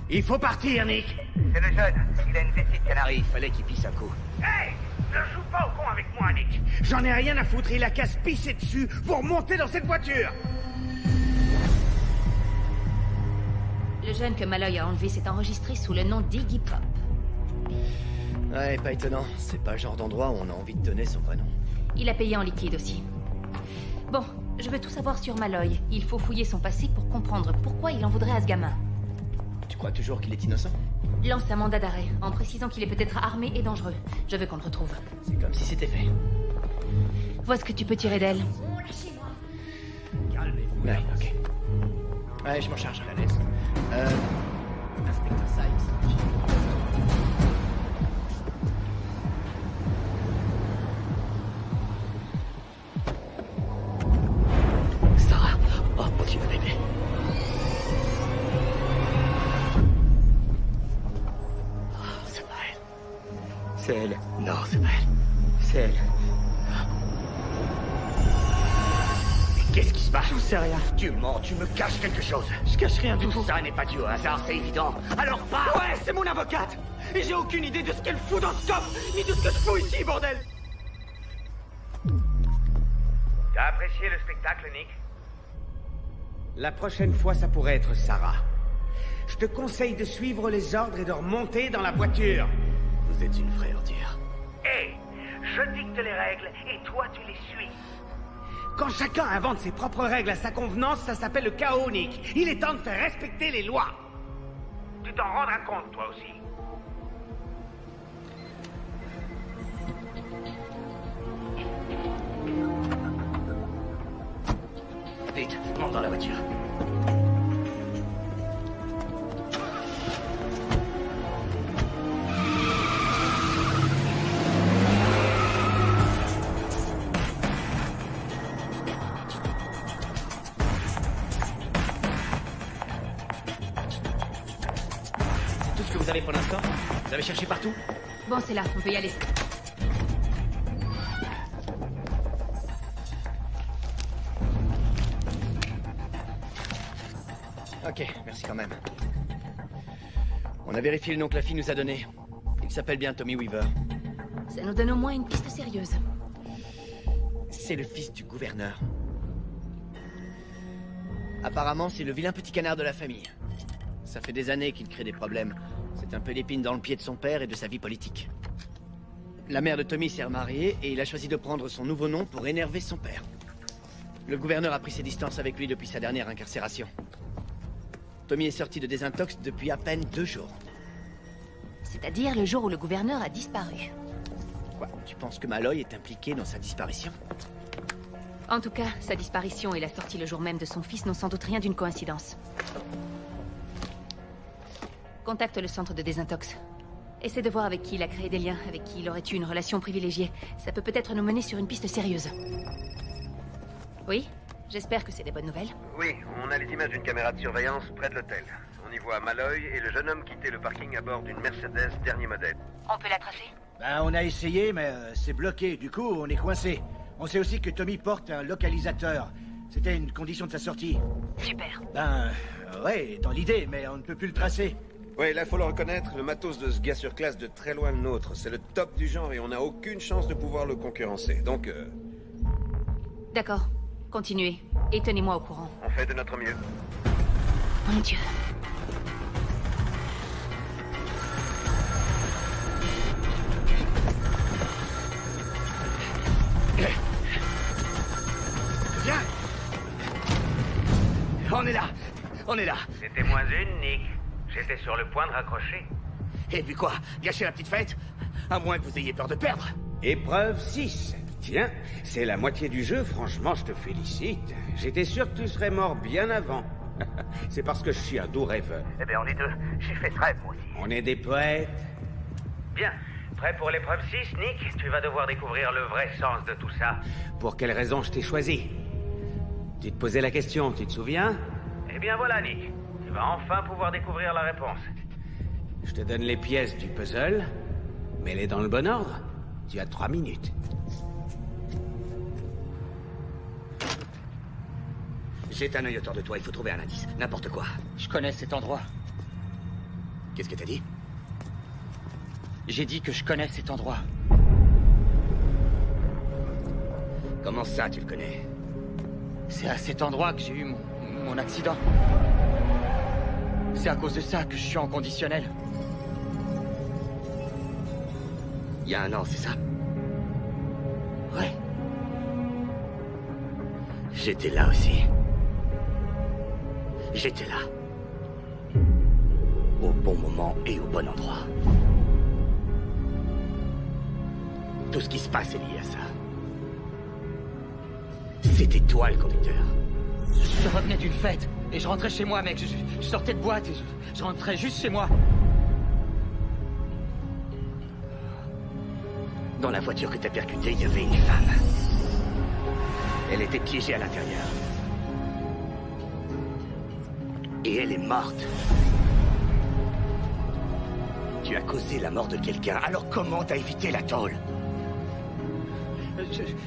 S2: Il faut partir, Nick.
S5: C'est le jeune. Il a une vessie de canari.
S2: Il fallait qu'il pisse un coup.
S5: Hey! Ne joue pas au con avec moi, Nick.
S6: J'en ai rien à foutre, il a qu'à se pisser dessus pour remonter dans cette voiture.
S10: Le jeune que Malloy a enlevé s'est enregistré sous le nom d'Iggy Pop.
S8: Ouais, pas étonnant. C'est pas le genre d'endroit où on a envie de donner son vrai nom.
S10: Il a payé en liquide aussi. Bon, je veux tout savoir sur Malloy. Il faut fouiller son passé pour comprendre pourquoi il en voudrait à ce gamin.
S8: Tu crois toujours qu'il est innocent?
S10: Lance un mandat d'arrêt, en précisant qu'il est peut-être armé et dangereux. Je veux qu'on le retrouve.
S8: C'est comme si c'était fait.
S10: Vois ce que tu peux tirer d'elle.
S8: Calmez-vous. Ouais, ok. Ouais, je m'en charge. La laisse. Inspecteur Sykes.
S2: Sarah. Oh, mon Dieu, bébé. Oh, c'est pas elle. C'est elle. Non, c'est pas elle. C'est elle. Qu'est-ce qui se passe?
S7: Je sais rien.
S2: Tu mens, tu me caches quelque chose.
S7: Je cache rien du tout.
S2: Tout ça n'est pas dû au hasard, c'est évident. Alors parle!
S7: Ouais, c'est mon avocate. Et j'ai aucune idée de ce qu'elle fout dans ce coffre, ni de ce que je fous ici, bordel.
S5: T'as apprécié le spectacle, Nick?
S6: La prochaine fois, ça pourrait être Sarah. Je te conseille de suivre les ordres et de remonter dans la voiture.
S2: Vous êtes une vraie ordure.
S5: Hé! Je dicte les règles et toi tu les suis.
S6: Quand chacun invente ses propres règles à sa convenance, ça s'appelle le chaos, Nick. Il est temps de faire respecter les lois.
S5: Tu t'en rendras compte, toi aussi.
S2: Vite, monte dans la voiture.
S8: Tout ce que vous avez pour l'instant? Vous avez cherché partout?
S10: Bon, c'est là, on peut y aller.
S8: Ok, merci quand même. On a vérifié le nom que la fille nous a donné. Il s'appelle bien Tommy Weaver.
S10: Ça nous donne au moins une piste sérieuse.
S8: C'est le fils du gouverneur. Apparemment, c'est le vilain petit canard de la famille. Ça fait des années qu'il crée des problèmes. C'est un peu l'épine dans le pied de son père et de sa vie politique. La mère de Tommy s'est remariée et il a choisi de prendre son nouveau nom pour énerver son père. Le gouverneur a pris ses distances avec lui depuis sa dernière incarcération. Tommy est sorti de désintox depuis à peine 2 jours.
S10: C'est-à-dire le jour où le gouverneur a disparu.
S8: Quoi, tu penses que Malloy est impliqué dans sa disparition?
S10: En tout cas, sa disparition et la sortie le jour même de son fils n'ont sans doute rien d'une coïncidence. Contacte le centre de désintox. Essaie de voir avec qui il a créé des liens, avec qui il aurait eu une relation privilégiée. Ça peut peut-être nous mener sur une piste sérieuse. Oui? J'espère que c'est des bonnes nouvelles.
S9: Oui, on a les images d'une caméra de surveillance près de l'hôtel. On y voies Malloy et le jeune homme quittait le parking à bord d'une Mercedes dernier modèle.
S10: On peut la tracer?
S12: Ben, on a essayé, mais c'est bloqué. Du coup, on est coincé. On sait aussi que Tommy porte un localisateur. C'était une condition de sa sortie.
S10: Super.
S12: Ben, ouais, dans l'idée, mais on ne peut plus le tracer.
S9: Ouais, là, faut le reconnaître, le matos de ce gars sur classe de très loin le nôtre. C'est le top du genre et on n'a aucune chance de pouvoir le concurrencer. Donc,
S10: D'accord. Continuez. Et tenez-moi au courant.
S9: on fait de notre mieux.
S10: Mon Dieu.
S2: Viens! On est là! On est là!
S5: C'était moins une, Nick. J'étais sur le point de raccrocher.
S2: Et puis quoi? Gâcher la petite fête? À moins que vous ayez peur de perdre.
S6: Épreuve 6. Tiens, c'est la moitié du jeu, franchement, je te félicite. J'étais sûr que tu serais mort bien avant. C'est parce que je suis un doux rêveur.
S5: Eh bien, on est deux. J'ai fait ce rêve, moi aussi.
S6: On est des poètes.
S5: Bien. Prêt pour l'épreuve 6, Nick? Tu vas devoir découvrir le vrai sens de tout ça.
S6: Pour quelle raison je t'ai choisi? Tu te posais la question, tu te souviens?
S5: Eh bien, voilà, Nick. Tu vas enfin pouvoir découvrir la réponse.
S6: Je te donne les pièces du puzzle. Mets-les dans le bon ordre. Tu as 3 minutes.
S2: Jette un œil autour de toi, il faut trouver un indice. N'importe quoi.
S7: Je connais cet endroit.
S2: Qu'est-ce que t'as dit?
S7: J'ai dit que je connais cet endroit.
S2: Comment ça, tu le connais?
S7: C'est à cet endroit que j'ai eu mon accident. C'est à cause de ça que je suis en conditionnel.
S2: Il y a 1 an, c'est ça?
S7: Ouais.
S2: J'étais là aussi. J'étais là. Au bon moment et au bon endroit. Tout ce qui se passe est lié à ça. C'était toi le conducteur.
S7: Je revenais d'une fête et je rentrais chez moi, mec. Je sortais de boîte et je rentrais juste chez moi.
S2: Dans la voiture que t'as percutée, il y avait une femme. Elle était piégée à l'intérieur. Et elle est morte. Tu as causé la mort de quelqu'un, alors comment t'as évité la tôle?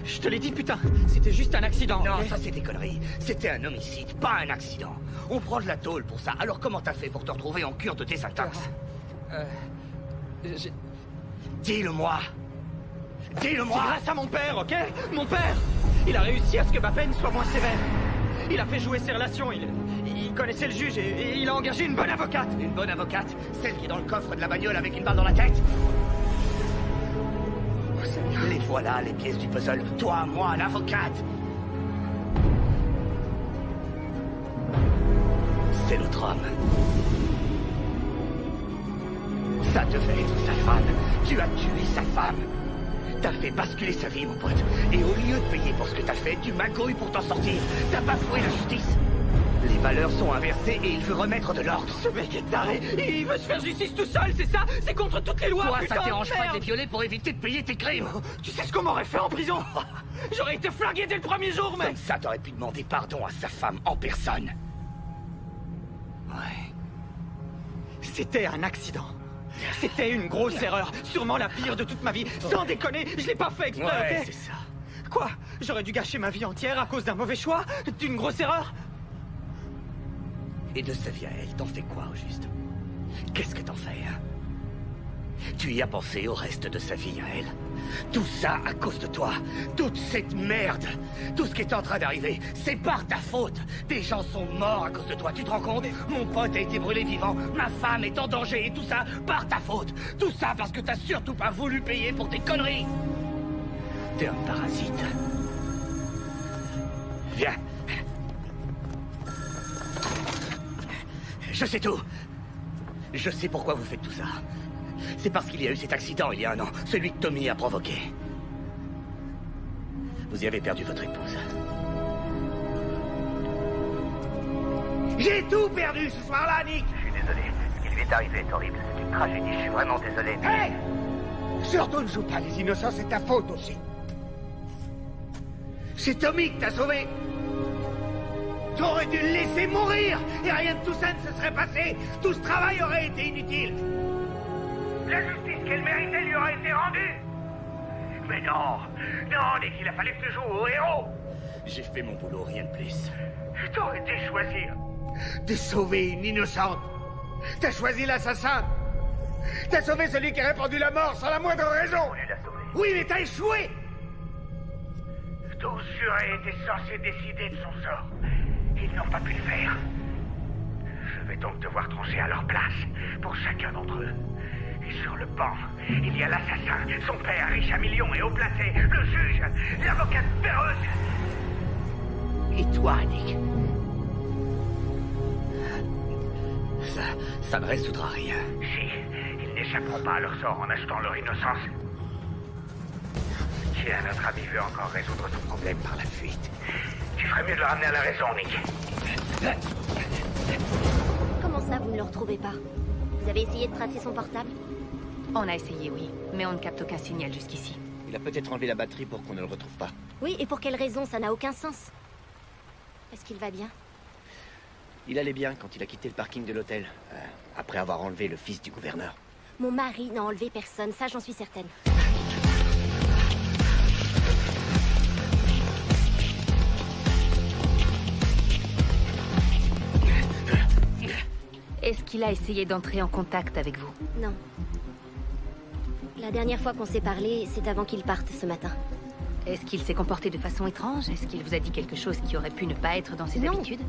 S7: Je te l'ai dit, putain. C'était juste un accident.
S2: Non,
S7: okay?
S2: ça c'est des conneries. C'était un homicide, pas un accident. On prend de la tôle pour ça. Alors comment t'as fait pour te retrouver en cure de désintox? Dis-le-moi. Dis-le-moi.
S7: C'est grâce à mon père, ok? Mon père. Il a réussi à ce que ma peine soit moins sévère. Il a fait jouer ses relations. Il connaissait le juge et il a engagé une bonne avocate.
S2: Une bonne avocate? Celle qui est dans le coffre de la bagnole avec une balle dans la tête?
S7: Oh, Seigneur.
S2: Les voilà, les pièces du puzzle. Toi, moi, l'avocate. C'est notre homme. Ça devait être sa femme. Tu as tué sa femme. T'as fait basculer sa vie, mon pote. Et au lieu de payer pour ce que t'as fait, tu magouilles pour t'en sortir. T'as bafoué la justice. Les valeurs sont inversées et il veut remettre de l'ordre.
S7: Ce mec est taré. Il veut se faire justice tout seul, c'est ça? C'est contre toutes les lois.
S2: Toi,
S7: putain,
S2: ça te dérange pas
S7: merde.
S2: de les violer pour éviter de payer tes crimes?
S7: Tu sais ce qu'on m'aurait fait en prison? J'aurais été flingué dès le premier jour, mec.
S2: Comme ça, t'aurais pu demander pardon à sa femme en personne.
S7: Ouais. C'était un accident. C'était une grosse erreur. Sûrement la pire de toute ma vie. Sans déconner, je l'ai pas fait exprès,
S2: Ouais,
S7: ok?
S2: c'est ça.
S7: Quoi? J'aurais dû gâcher ma vie entière à cause d'un mauvais choix? D'une grosse erreur?
S2: Et de sa vie à elle, t'en fais quoi, au juste? Qu'est-ce que t'en fais, hein? Tu y as pensé au reste de sa vie à elle? Tout ça à cause de toi. Toute cette merde. Tout ce qui est en train d'arriver, c'est par ta faute. Des gens sont morts à cause de toi, tu te rends compte? Mon pote a été brûlé vivant, ma femme est en danger, et tout ça par ta faute. Tout ça parce que t'as surtout pas voulu payer pour tes conneries. T'es un parasite. Viens. Je sais tout. Je sais pourquoi vous faites tout ça. C'est parce qu'il y a eu cet accident il y a 1 an, celui que Tommy a provoqué. Vous y avez perdu votre épouse. J'ai tout perdu ce soir-là, Nick.
S5: Je suis désolé. Ce qui lui est arrivé est horrible. C'est une tragédie. Je suis vraiment désolé.
S2: Hey! Surtout ne joue pas les innocents, c'est ta faute aussi. C'est Tommy qui t'a sauvé. T'aurais dû le laisser mourir et rien de tout ça ne se serait passé. Tout ce travail aurait été inutile.
S5: La justice qu'elle méritait lui aurait été rendue. Mais non, non, Nick, il a fallu que tu joues au héros.
S2: J'ai fait mon boulot, rien de plus.
S5: T'aurais dû choisir.
S2: De sauver une innocente. T'as choisi l'assassin. T'as sauvé celui qui a répandu la mort sans la moindre raison.
S5: On l'a sauvé.
S2: Oui, mais t'as échoué.
S5: Tous jurés étaient censés décider de son sort. Ils n'ont pas pu le faire. Je vais donc devoir trancher à leur place pour chacun d'entre eux. Et sur le banc, il y a l'assassin, son père riche à millions et haut placé, le juge, l'avocate péreuse.
S2: Et toi, Nick? Ça ne résoudra rien.
S5: Si, ils n'échapperont pas à leur sort en achetant leur innocence. Si un autre ami veut encore résoudre son problème par la fuite, tu ferais mieux de le ramener à la raison, Nick.
S1: Comment ça, vous ne le retrouvez pas? Vous avez essayé de tracer son portable?
S10: On a essayé, oui, mais on ne capte aucun signal jusqu'ici.
S8: Il a peut-être enlevé la batterie pour qu'on ne le retrouve pas.
S1: Oui, et pour quelle raison? Ça n'a aucun sens. Est-ce qu'il va bien?
S8: Il allait bien quand il a quitté le parking de l'hôtel, après avoir enlevé le fils du gouverneur.
S1: Mon mari n'a enlevé personne, ça j'en suis certaine.
S10: Est-ce qu'il a essayé d'entrer en contact avec vous?
S1: Non. La dernière fois qu'on s'est parlé, c'est avant qu'il parte ce matin.
S10: Est-ce qu'il s'est comporté de façon étrange? Est-ce qu'il vous a dit quelque chose qui aurait pu ne pas être dans ses habitudes?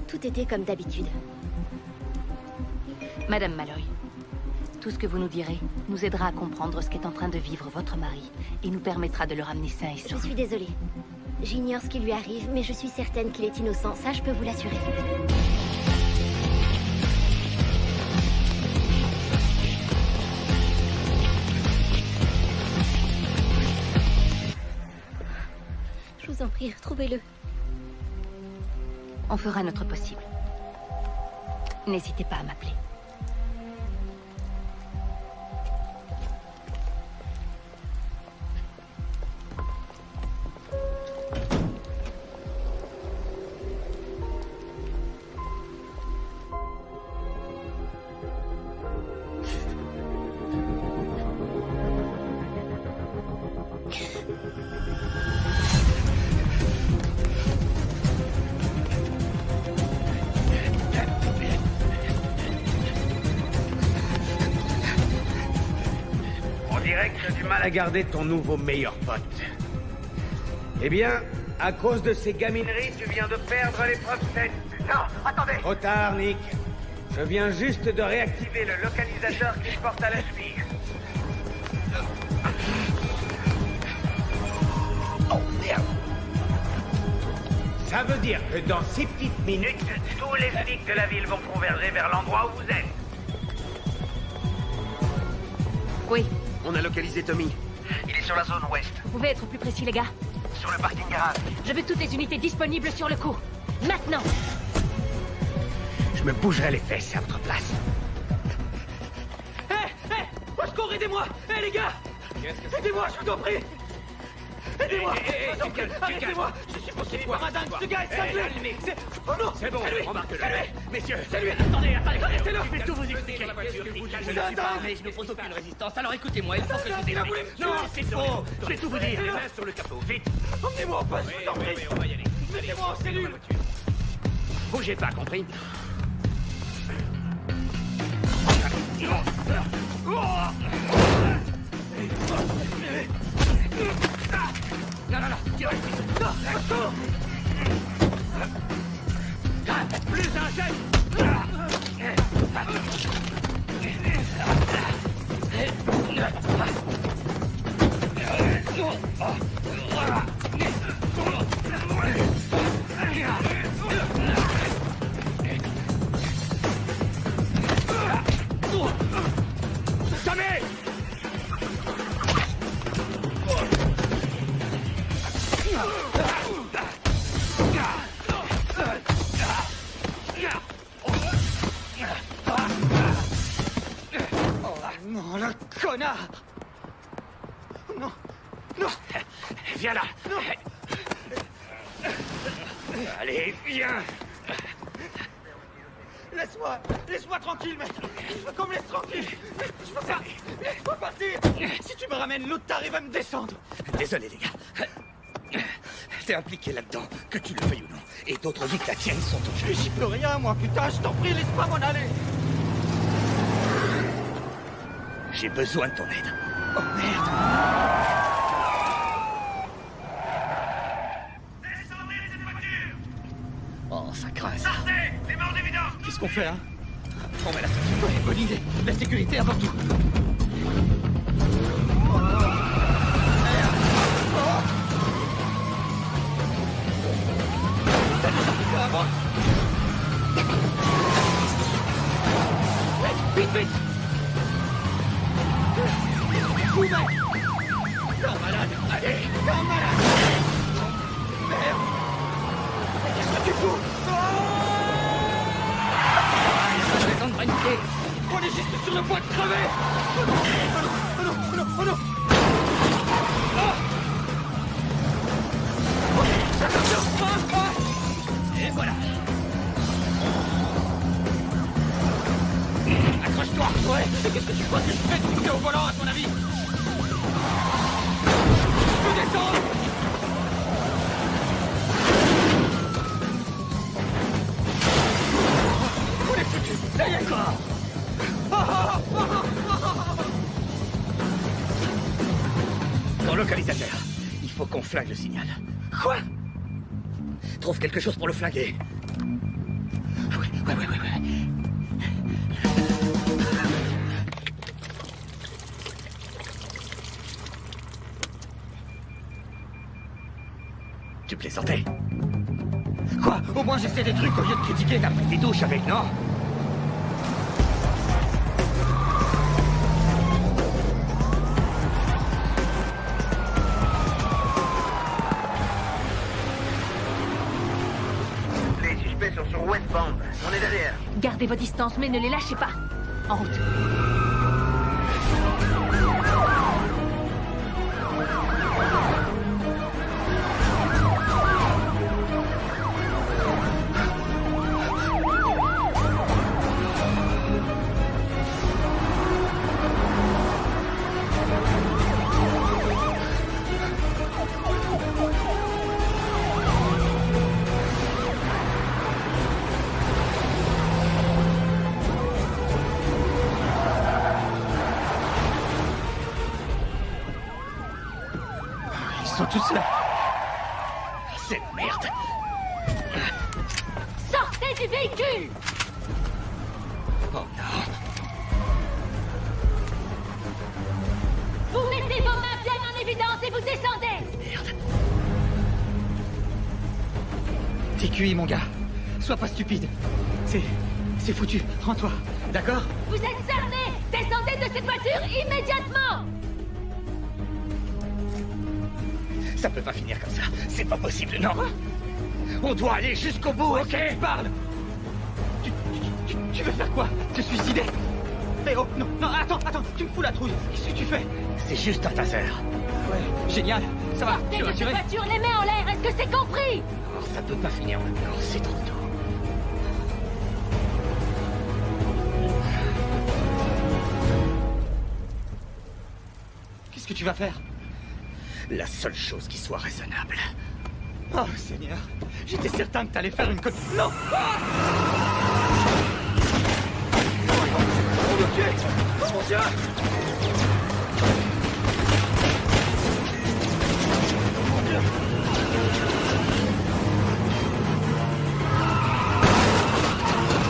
S1: Tout était comme d'habitude.
S10: Madame Malloy, tout ce que vous nous direz nous aidera à comprendre ce qu'est en train de vivre votre mari et nous permettra de le ramener sain et sauf.
S1: Je suis désolée. J'ignore ce qui lui arrive, mais je suis certaine qu'il est innocent. Ça, je peux vous l'assurer. Je vous en prie, retrouvez-le.
S10: On fera notre possible. N'hésitez pas à m'appeler.
S6: À garder ton nouveau meilleur pote. Eh bien, à cause de ces gamineries, tu viens de perdre l'épreuve 7.
S5: Non, attendez.
S6: Trop tard, Nick. Je viens juste de réactiver le localisateur qui porte à la cheville. Oh, merde. Ça veut dire que dans 6 petites minutes,
S5: tous les flics de la ville vont converger vers l'endroit où vous êtes.
S10: Oui.
S4: On a localisé Tommy.
S5: Il est sur la zone ouest.
S10: Vous pouvez être plus précis, les gars?
S5: Sur le parking garage.
S10: Je veux toutes les unités disponibles sur le coup. Maintenant!
S6: Je me bougerai les fesses à votre place.
S7: Hé! Au secours, aidez-moi! Hé, les gars! Aidez-moi, je vous en prie! Aidez-moi! Arrêtez-moi! Je suis poursuivi par un dingue! Ce gars est cinglé! Oh non!
S6: C'est bon, remarque-le. Messieurs,
S7: c'est lui! Attendez, arrêtez-le!
S6: Je vais tout vous expliquer.
S7: Je ne suis pas armé, je n'oppose aucune résistance, alors écoutez-moi, il faut que je vous explique.
S6: Non, c'est faux! Je vais tout vous dire. Les mains sur le capot, vite!
S7: Emmenez-moi en poste, je vous en prie!
S6: On va y aller.
S7: Mettez-moi en cellule!
S6: Bougez pas, compris?
S7: Non, tirez! Non, retour! Plus un jet!
S2: Non, le connard! Non! Non!
S6: Viens là!
S2: Non! Allez, viens.
S7: Laisse-moi tranquille, mec. Je veux qu'on me laisse tranquille. Je veux pas. Laisse-moi partir. Si tu me ramènes, l'autre t'arrive à me descendre.
S2: Désolé, les gars. T'es impliqué là-dedans, que tu le veuilles ou non. Et d'autres vies que la tienne sont en jeu.
S7: J'y peux rien, moi, putain, je t'en prie, laisse-moi m'en aller.
S2: J'ai besoin de ton aide. Oh merde.
S5: Descendez de cette voiture.
S2: Oh, ça craint.
S5: Sortez. Les morts d'évidence.
S7: Qu'est-ce qu'on fait, hein?
S2: On met la sortie.
S7: Ouais, bonne idée. La sécurité avant tout.
S2: Vite, vite.
S7: Fou, mec. T'es un malade.
S2: Allez.
S7: T'es un malade. Merde. Qu'est-ce que tu fous?
S2: Raison de paniquer.
S7: On est juste sur le point de crever. Oh non, oh non, oh non, oh non. Attention.
S2: Et voilà. Accroche-toi.
S7: Ouais, et qu'est-ce que tu crois que je fais de au volant, à ton avis? Je peux descendre. On est foutu. Ça y est, quoi.
S2: Ton localisateur. Il faut qu'on flingue le signal.
S7: Quoi?
S2: Trouve quelque chose pour le flinguer. Ouais. Tu plaisantais?
S7: Quoi? Au moins j'essaie des trucs au lieu de critiquer.
S2: T'as pris des douches avec, non?
S5: Les suspects sont sur Westbound. On est derrière.
S10: Gardez vos distances, mais ne les lâchez pas. En route.
S7: Ils sont tous là.
S2: C'est merde.
S10: Sortez du véhicule!
S2: Oh non.
S10: Vous mettez vos mains bien en évidence et vous descendez!
S2: Merde.
S7: TQI, mon gars. Sois pas stupide. C'est foutu. Rends-toi. D'accord?
S10: Vous êtes armés! Descendez de cette voiture immédiatement!
S2: Ça peut pas finir comme ça. C'est pas possible, non. On doit aller jusqu'au bout, ok?
S7: Parle! Tu veux faire quoi? Te suicider? Eh oh, non, attends, tu me fous la trouille. Qu'est-ce que tu fais?
S2: C'est juste un taser.
S7: Ouais, génial. Ça va,
S10: Sortez
S7: tu
S10: de
S7: es
S10: cette
S7: rassuré?
S10: voiture, les mains en l'air, est-ce que c'est compris?
S2: Alors, ça peut pas finir maintenant, c'est trop tôt.
S7: Qu'est-ce que tu vas faire?
S2: La seule chose qui soit raisonnable.
S7: Oh, Seigneur. J'étais certain que t'allais faire une conne... Non! Ah! On va me tuer! Oh mon Dieu! Mon Dieu!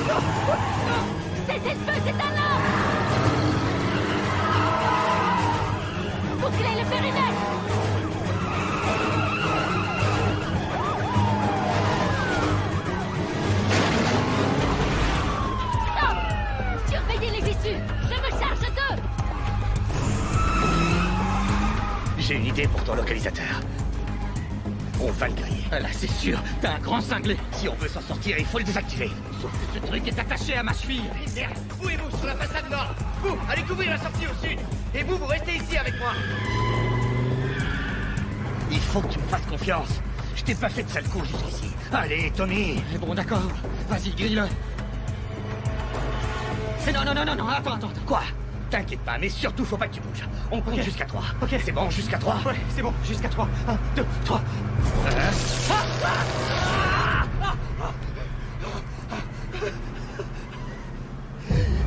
S7: Non! Non!
S10: Cessez le feu, c'est un homme! Bouclez le périmètre! Stop! Surveillez les issues! Je me charge d'eux!
S2: J'ai une idée pour ton localisateur. On va le griller.
S7: Là, c'est sûr, t'as un grand cinglé.
S2: Si on veut s'en sortir, il faut le désactiver.
S7: Sauf que ce truc est attaché à ma cheville.
S8: Merde. Vous et vous, sur la façade nord. Vous, allez couvrir la sortie au sud. Et vous, vous restez ici avec moi.
S2: Il faut que tu me fasses confiance. Je t'ai pas fait de sale coup jusqu'ici. Allez, Tommy.
S7: Bon, d'accord. Vas-y, grille-le. Mais non, attends.
S2: Quoi? T'inquiète pas, mais surtout, faut pas que tu bouges. On compte jusqu'à 3. Ok. C'est bon, jusqu'à 3?
S7: Ouais, c'est bon, jusqu'à 3. 1, 2, 3.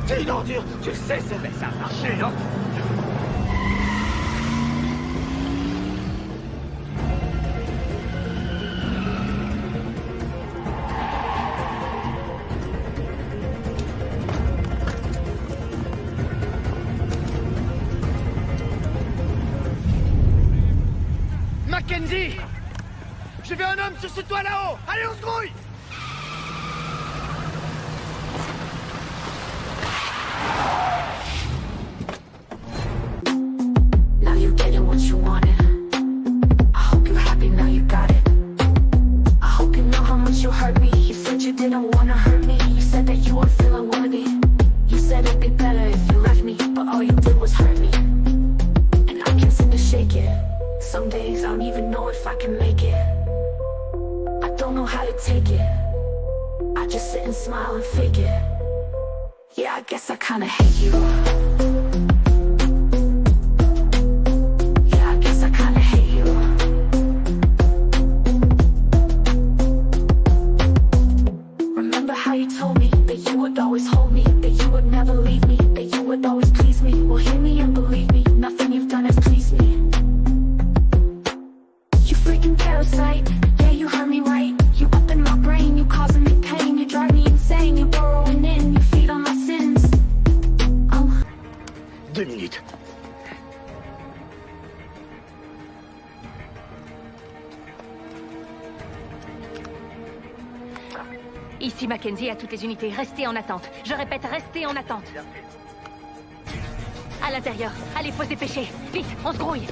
S2: T'es une ordure, tu le sais, ça a marché, non?
S8: Mackenzie! J'ai vu un homme sur ce toit là-haut! Allez, on se grouille!
S13: Now you're getting what you wanted. I hope you're happy now you got it. I hope you know how much you hurt me. You said you didn't wanna hurt me. You said that you weren't feeling worthy. You said it'd be better if you left me, but all you did was hurt me. And I can't seem to shake it. Some days I don't even know if I can make it. I don't know how to take it. I just sit and smile and fake it. Yeah, I guess I kinda hate you. Yeah, I guess I kinda hate you. Remember how you told me that you would always hold me, that you would never leave me, that you would always please me. Well, hear me and believe me, nothing you've done has pleased me. Freaking parasite, yeah, you heard me right. You up in my brain, you causing me pain. You drive me insane, you burrowing in, you feed on my sins.
S2: 2 minutes.
S10: Ici Mackenzie à toutes les unités, restez en attente. Je répète, restez en attente. À l'intérieur, allez, faut se dépêcher. Vite, on se grouille.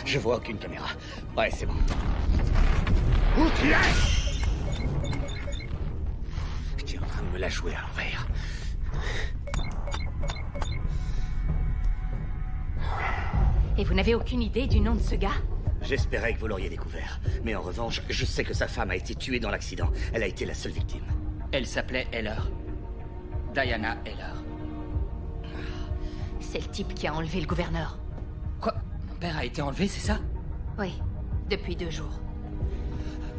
S2: Je vois aucune caméra. Ouais, c'est bon. Où tu es? Tu es en train de me la jouer à l'envers.
S10: Et vous n'avez aucune idée du nom de ce gars?
S2: J'espérais que vous l'auriez découvert. Mais en revanche, je sais que sa femme a été tuée dans l'accident. Elle a été la seule victime.
S7: Elle s'appelait Heller. Diana Heller.
S10: C'est le type qui a enlevé le gouverneur.
S7: Quoi? Mon père a été enlevé, c'est ça?
S10: Oui, depuis 2 jours.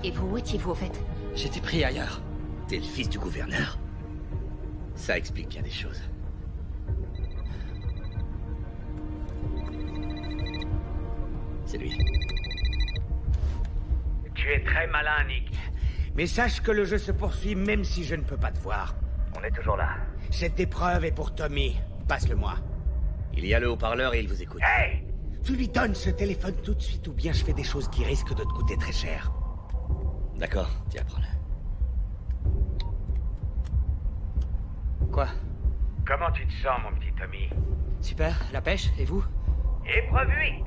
S10: Et vous, où étiez-vous au fait?
S7: J'étais pris ailleurs.
S2: T'es le fils du gouverneur? Ça explique bien des choses. C'est lui.
S5: Tu es très malin, Nick.
S6: Mais sache que le jeu se poursuit même si je ne peux pas te voir.
S5: On est toujours là.
S6: Cette épreuve est pour Tommy. Passe-le-moi.
S2: Il y a le haut-parleur et il vous écoute.
S5: Hey!
S6: Tu lui donnes ce téléphone tout de suite ou bien je fais des choses qui risquent de te coûter très cher.
S2: D'accord, tiens, prends-le.
S7: Quoi?
S5: Comment tu te sens, mon petit Tommy?
S7: Super, la pêche, et vous?
S5: Épreuve 8.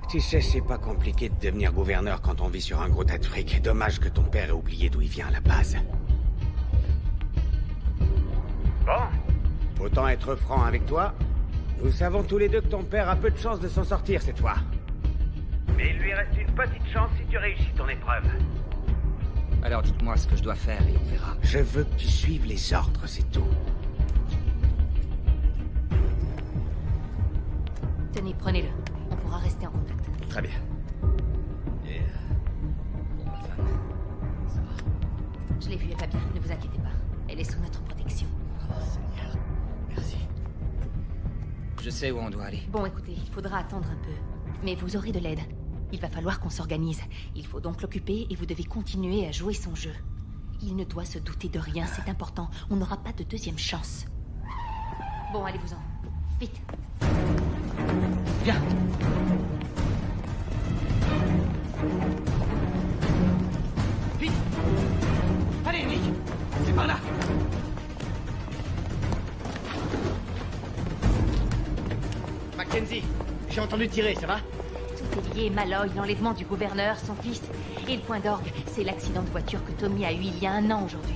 S6: Tu sais, c'est pas compliqué de devenir gouverneur quand on vit sur un gros tas de fric. Dommage que ton père ait oublié d'où il vient à la base.
S5: Bon.
S6: Autant être franc avec toi. Nous savons tous les deux que ton père a peu de chance de s'en sortir cette fois.
S5: Mais il lui reste une petite chance si tu réussis ton épreuve.
S7: Alors dites-moi ce que je dois faire et on verra.
S6: Je veux que tu suives les ordres, c'est tout.
S10: Tenez, prenez-le. On pourra rester en contact.
S2: Très bien. Et... pour ma femme, ça va?
S10: Je l'ai vue, elle va bien, ne vous inquiétez pas. Elle est sous notre protection.
S2: Oh, Seigneur. Merci.
S7: Je sais où on doit aller.
S10: Bon, écoutez, il faudra attendre un peu. Mais vous aurez de l'aide. Il va falloir qu'on s'organise. Il faut donc l'occuper et vous devez continuer à jouer son jeu. Il ne doit se douter de rien, c'est important. On n'aura pas de deuxième chance. Bon, allez-vous-en. Vite.
S7: Viens. Vite. Allez, Nick. C'est par là.
S8: Mackenzie, j'ai entendu tirer, ça va?
S10: Tout est lié, Malloy, l'enlèvement du gouverneur, son fils. Et le point d'orgue, c'est l'accident de voiture que Tommy a eu il y a 1 an aujourd'hui.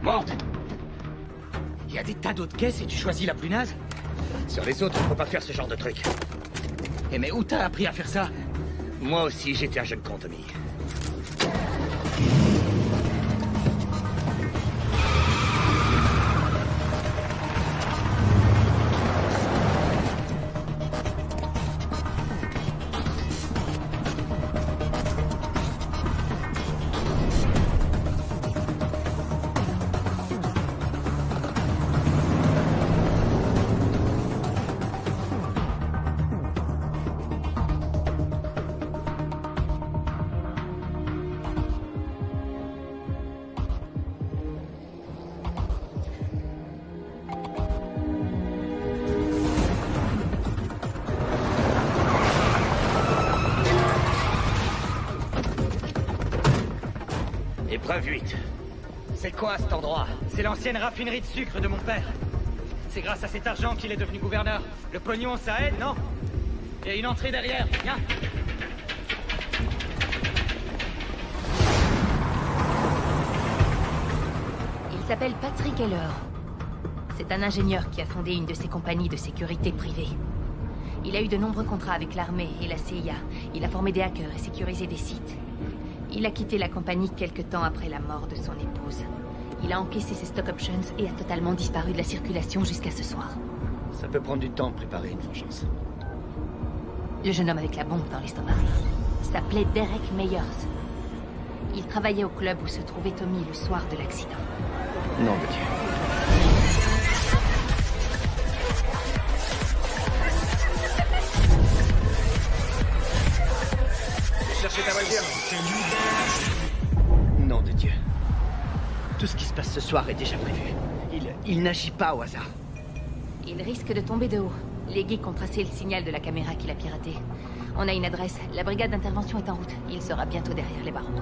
S2: Monte!
S7: Il y a des tas d'autres caisses et tu choisis la plus naze?
S2: Sur les autres, on peut pas faire ce genre de truc.
S7: Eh mais où t'as appris à faire ça?
S2: Moi aussi, j'étais un jeune con, Tommy. Preuve 8.
S7: C'est quoi cet endroit? C'est l'ancienne raffinerie de sucre de mon père. C'est grâce à cet argent qu'il est devenu gouverneur. Le pognon, ça aide, non? Il y a une entrée derrière, viens.
S10: Il s'appelle Patrick Heller. C'est un ingénieur qui a fondé une de ses compagnies de sécurité privée. Il a eu de nombreux contrats avec l'armée et la CIA. Il a formé des hackers et sécurisé des sites. Il a quitté la compagnie quelque temps après la mort de son épouse. Il a encaissé ses stock options et a totalement disparu de la circulation jusqu'à ce soir.
S8: Ça peut prendre du temps de préparer une vengeance.
S10: Le jeune homme avec la bombe dans l'estomac s'appelait Derek Meyers. Il travaillait au club où se trouvait Tommy le soir de l'accident.
S8: Nom de Dieu.
S2: Cherchez ta voiture.
S8: Nom de Dieu. Tout ce qui se passe ce soir est déjà prévu. Il n'agit pas au hasard.
S10: Il risque de tomber de haut. Les geeks ont tracé le signal de la caméra qu'il a piraté. On a une adresse. La brigade d'intervention est en route. Il sera bientôt derrière les barreaux.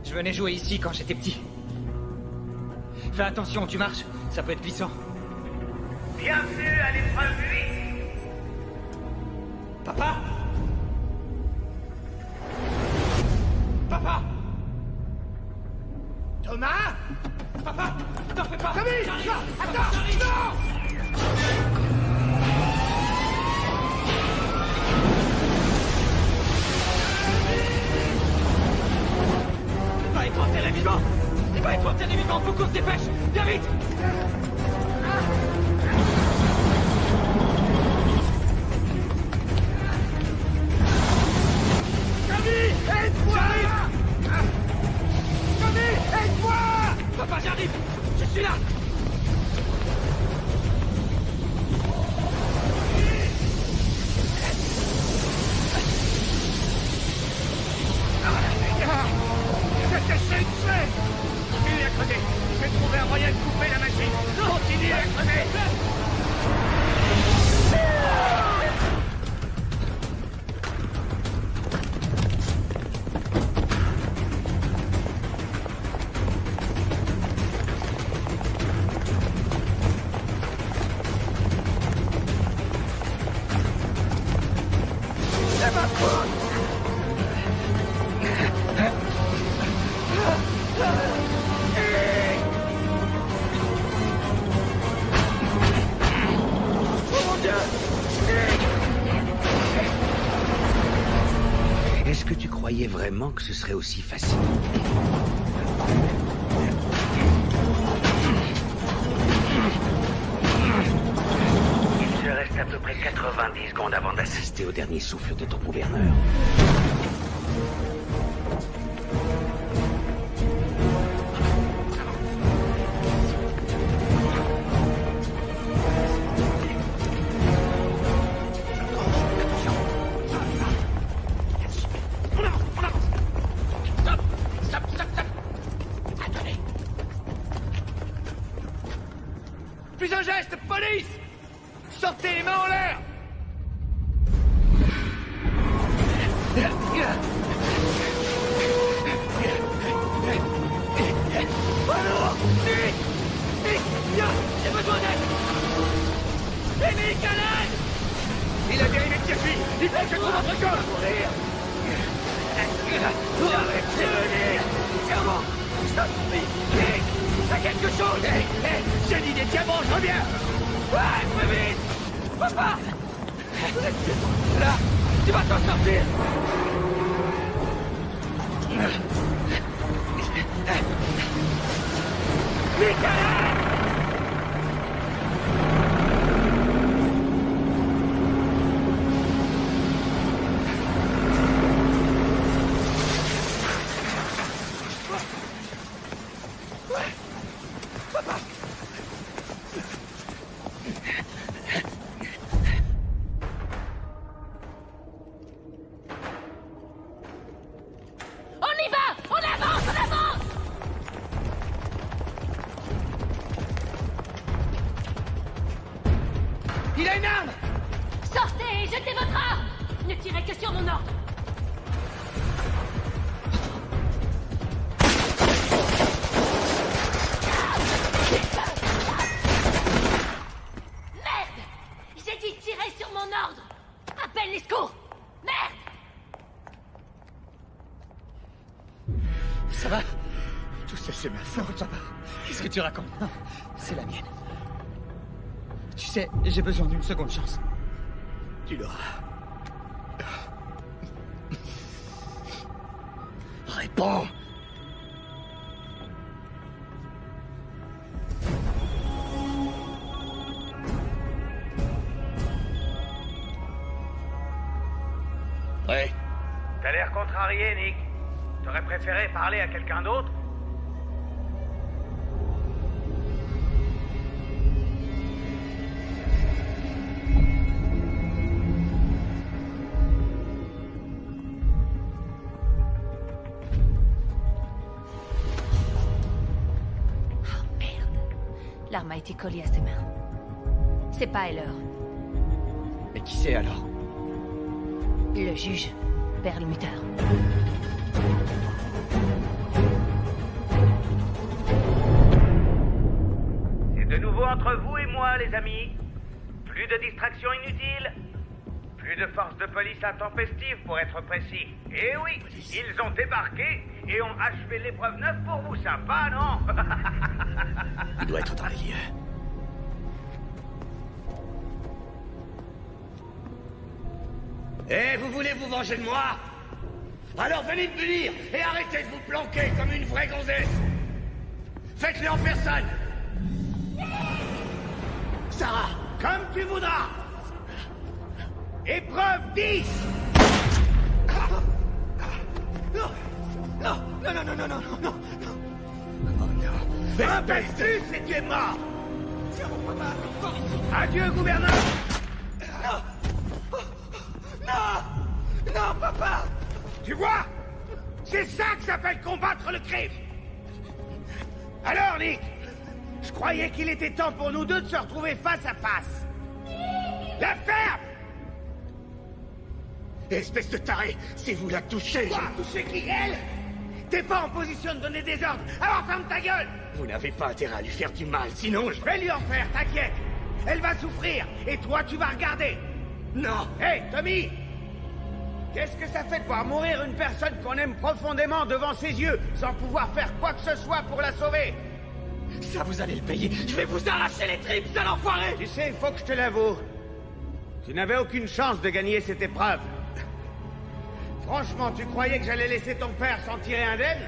S7: Je venais jouer ici quand j'étais petit. Fais attention, tu marches. Ça peut être glissant.
S5: Bienvenue à l'épreuve 8.
S7: Papa? Papa?
S5: Thomas?
S7: Papa? T'en fais pas!
S5: Tommy!
S7: J'arrive!
S5: Attends! Non!
S7: Il va être enterré vivant! Il va être enterré vivant! Faut qu'on se dépêche! Viens vite!
S5: Tommy! Aide-moi! Tommy! Aide-moi!
S7: Papa, j'arrive! Je suis là!
S5: Qu'est-ce que c'est? Continue à creuser! Je vais trouver un moyen de couper la machine! Continue à creuser! C'est ma faute!
S6: Est-ce que tu croyais vraiment que ce serait aussi facile?
S5: Il te reste à peu près 90 secondes avant
S6: D'assister au dernier souffle de ton gouverneur.
S2: Plus un geste, police! Sortez les mains en l'air!
S7: Alors, Nick! Nick, viens! J'ai besoin d'aide! Et Nick, à l'aide!
S2: Il a dérivé de circuit! Il faut que je trouve votre corps! Mourir!
S7: Arrêtez de venir! Serment! Nick! T'as quelque chose!
S2: Hé! J'ai dit des diamants, je reviens!
S7: Ouais, plus vite! Papa! Là! Tu vas t'en sortir! Nick, à l'aide!
S10: On y va! On avance! On avance!
S2: Il a une arme!
S10: Sortez et jetez votre arme! Ne tirez que sur mon ordre!
S14: Tout ça, c'est ma faute. Qu'est-ce que tu racontes? Non, c'est la mienne. Tu sais, j'ai besoin d'une seconde chance. Tu l'auras. Réponds!
S2: Ouais.
S5: T'as l'air contrarié, Nick. T'aurais préféré parler à quelqu'un d'autre?
S10: L'arme a été collée à ses mains. C'est pas Heller.
S8: Mais qui c'est alors?
S10: Le juge, Perlmutter.
S5: C'est de nouveau entre vous et moi, les amis. Plus de distractions inutiles. Plus de forces de police intempestives, pour être précis. Et oui, ils ont débarqué et ont achevé l'épreuve 9 pour vous. Sympa, non?
S2: Il doit être dans les lieux.
S5: Eh, vous voulez vous venger de moi? Alors venez me punir et arrêtez de vous planquer comme une vraie gonzesse. Faites-le en personne. Sarah, comme tu voudras. Épreuve 10. Non, non, non, non, non, non, non, non, non. Un pas plus et tu es mort. Adieu, gouverneur. Non. Non! Non, papa! Tu vois? C'est ça que s'appelle combattre le crime! Alors, Nick, je croyais qu'il était temps pour nous deux de se retrouver face à face. La ferme! Espèce de taré, si vous la touchez... Quoi? Toucher qui? Elle? T'es pas en position de donner des ordres, alors ferme ta gueule! Vous n'avez pas intérêt à lui faire du mal, sinon je vais lui en faire, t'inquiète! Elle va souffrir, et toi tu vas regarder! Non! Hé, hey, Tommy! Qu'est-ce que ça fait de voir mourir une personne qu'on aime profondément devant ses yeux, sans pouvoir faire quoi que ce soit pour la sauver? Ça, vous allez le payer. Je vais vous arracher les tripes, sale enfoiré! Tu sais, il faut que je te l'avoue. Tu n'avais aucune chance de gagner cette épreuve. Franchement, tu croyais que j'allais laisser ton père s'en tirer indemne?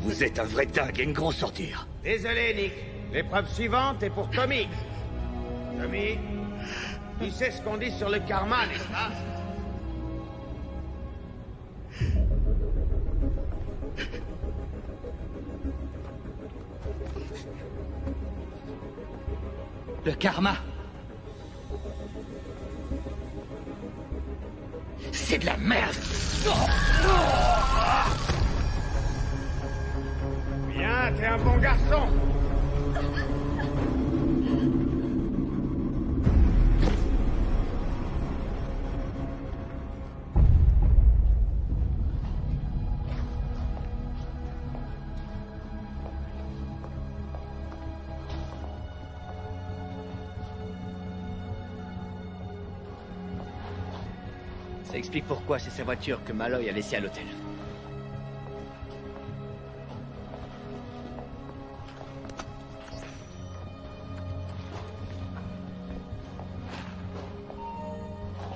S2: Vous êtes un vrai dingue et une grosse sortir.
S5: Désolé, Nick. L'épreuve suivante est pour Tommy. Tommy, tu sais ce qu'on dit sur le karma, n'est-ce pas?
S14: Le karma. C'est de la merde.
S5: Bien, t'es un bon garçon.
S8: Ça explique pourquoi c'est sa voiture que Malloy a laissée à l'hôtel.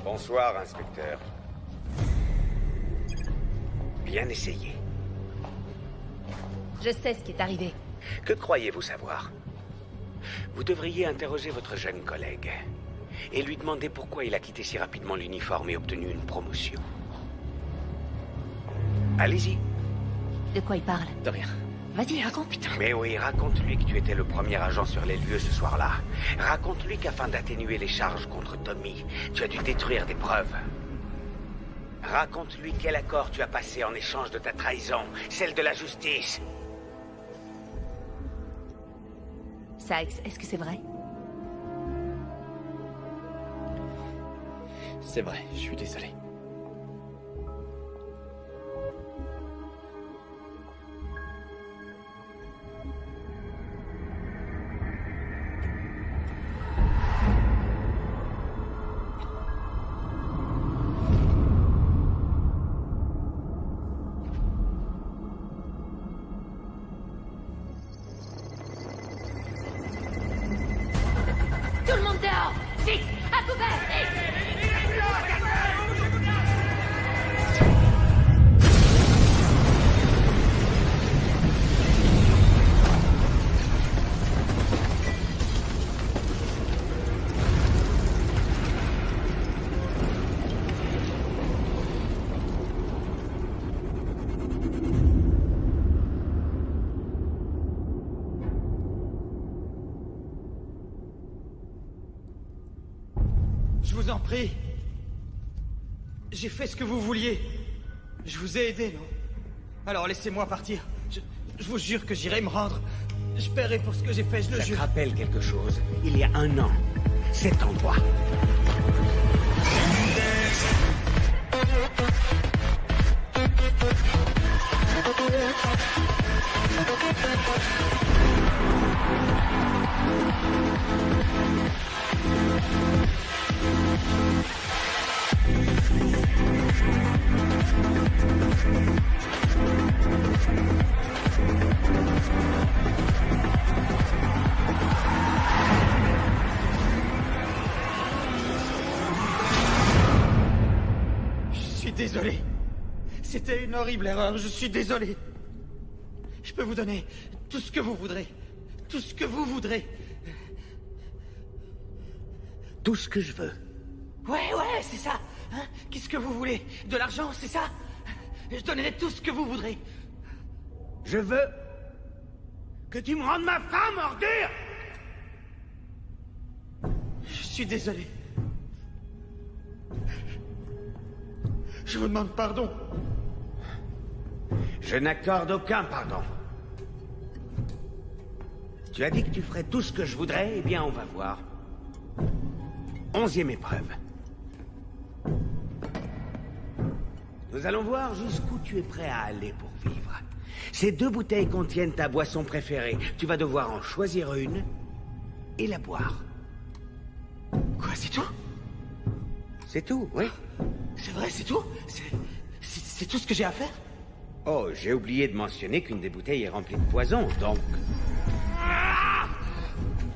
S6: Bonsoir, inspecteur. Bien essayé.
S10: Je sais ce qui est arrivé.
S6: Que croyez-vous savoir? Vous devriez interroger votre jeune collègue et lui demander pourquoi il a quitté si rapidement l'uniforme et obtenu une promotion. Allez-y.
S10: De quoi il parle?
S8: De rien.
S10: Vas-y, raconte.
S6: Putain. Mais oui, raconte-lui que tu étais le premier agent sur les lieux ce soir-là. Raconte-lui qu'afin d'atténuer les charges contre Tommy, tu as dû détruire des preuves. Raconte-lui quel accord tu as passé en échange de ta trahison, celle de la justice.
S10: Sykes, est-ce que c'est vrai?
S8: C'est vrai, je suis désolé.
S3: Nick, à couvert, Nick!
S14: Je vous en prie. J'ai fait ce que vous vouliez. Je vous ai aidé, non? Alors laissez-moi partir. Je vous jure que j'irai me rendre. Je paierai pour ce que j'ai fait, je le
S6: Ça
S14: jure.
S6: te rappelle quelque chose? Il y a 1 an, cet endroit.
S14: Je suis désolé. C'était une horrible erreur, je suis désolé. Je peux vous donner tout ce que vous voudrez. Tout ce que vous voudrez.
S6: Tout ce que je veux.
S14: Ouais, c'est ça. Hein? Qu'est-ce que vous voulez? De l'argent, c'est ça? Je donnerai tout ce que vous voudrez.
S6: Je veux que tu me rendes ma femme, ordure!
S14: Je suis désolé. Je vous demande pardon.
S6: Je n'accorde aucun pardon. Tu as dit que tu ferais tout ce que je voudrais, eh bien on va voir. 11e épreuve. Nous allons voir jusqu'où tu es prêt à aller pour vivre. Ces 2 bouteilles contiennent ta boisson préférée. Tu vas devoir en choisir une et la boire.
S14: Quoi, c'est tout?
S6: C'est tout, oui.
S14: C'est vrai, c'est tout? C'est tout ce que j'ai à faire?
S6: Oh, j'ai oublié de mentionner qu'une des bouteilles est remplie de poison, donc...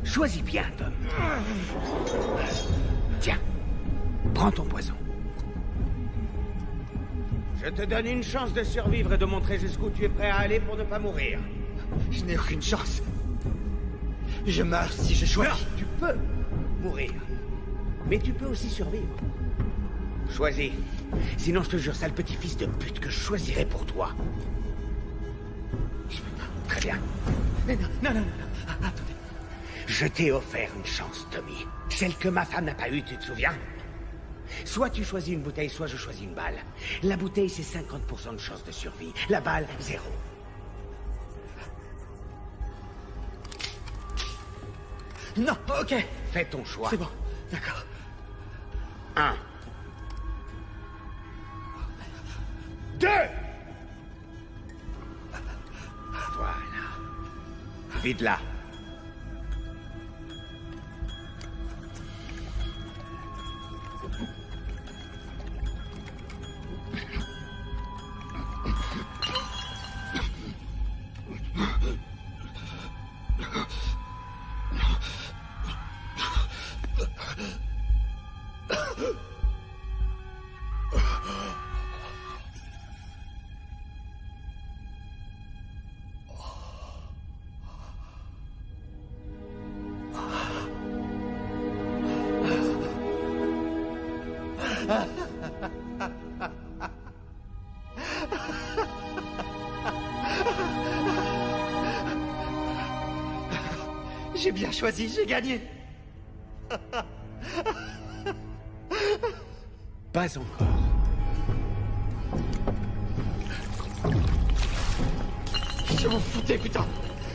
S6: Choisis bien, Tom. Tiens, prends ton poison. Je te donne une chance de survivre et de montrer jusqu'où tu es prêt à aller pour ne pas mourir.
S14: Je n'ai aucune chance. Je meurs si je choisis.
S6: Non, tu peux mourir. Mais tu peux aussi survivre. Choisis. Sinon, je te jure, sale petit-fils de pute, que je choisirai pour toi.
S14: Je peux pas.
S6: Très bien.
S14: Mais non. Attendez.
S6: Je t'ai offert une chance, Tommy. Celle que ma femme n'a pas eue, tu te souviens? Soit tu choisis une bouteille, soit je choisis une balle. La bouteille, c'est 50% de chance de survie. La balle, 0.
S14: Non, ok.
S6: Fais ton choix.
S14: C'est bon, d'accord.
S6: 1. 2. Voilà. Vide-la.
S14: J'ai bien choisi, j'ai gagné.
S6: Pas encore.
S14: Je vous foutez, putain.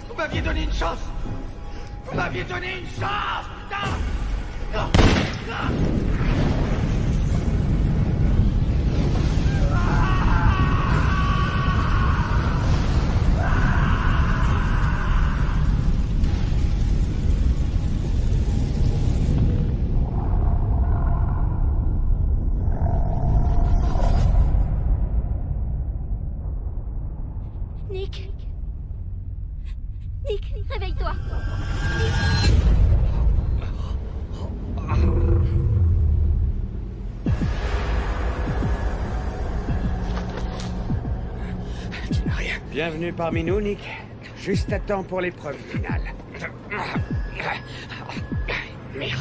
S14: Vous m'aviez donné une chance. Vous m'aviez donné une chance, putain. Non.
S1: Nick, réveille-toi.
S2: Tu n'as rien.
S6: Bienvenue parmi nous, Nick. Juste à temps pour l'épreuve finale.
S2: Merde.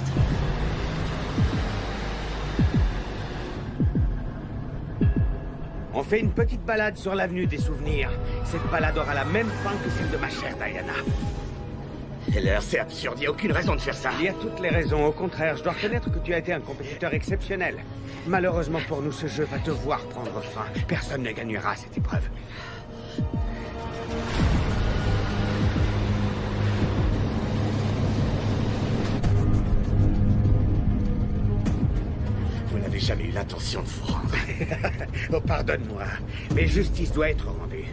S6: On fait une petite balade sur l'avenue des souvenirs. Cette balade aura la même fin que celle de ma chère Diana.
S2: Et l'heure, c'est absurde. Il n'y a aucune raison de faire ça.
S6: Il y a toutes les raisons. Au contraire, je dois reconnaître que tu as été un compétiteur exceptionnel. Malheureusement pour nous, ce jeu va devoir prendre fin. Personne ne gagnera cette épreuve.
S2: Vous n'avez jamais eu l'intention de vous rendre.
S6: Oh, pardonne-moi, mais justice doit être rendue.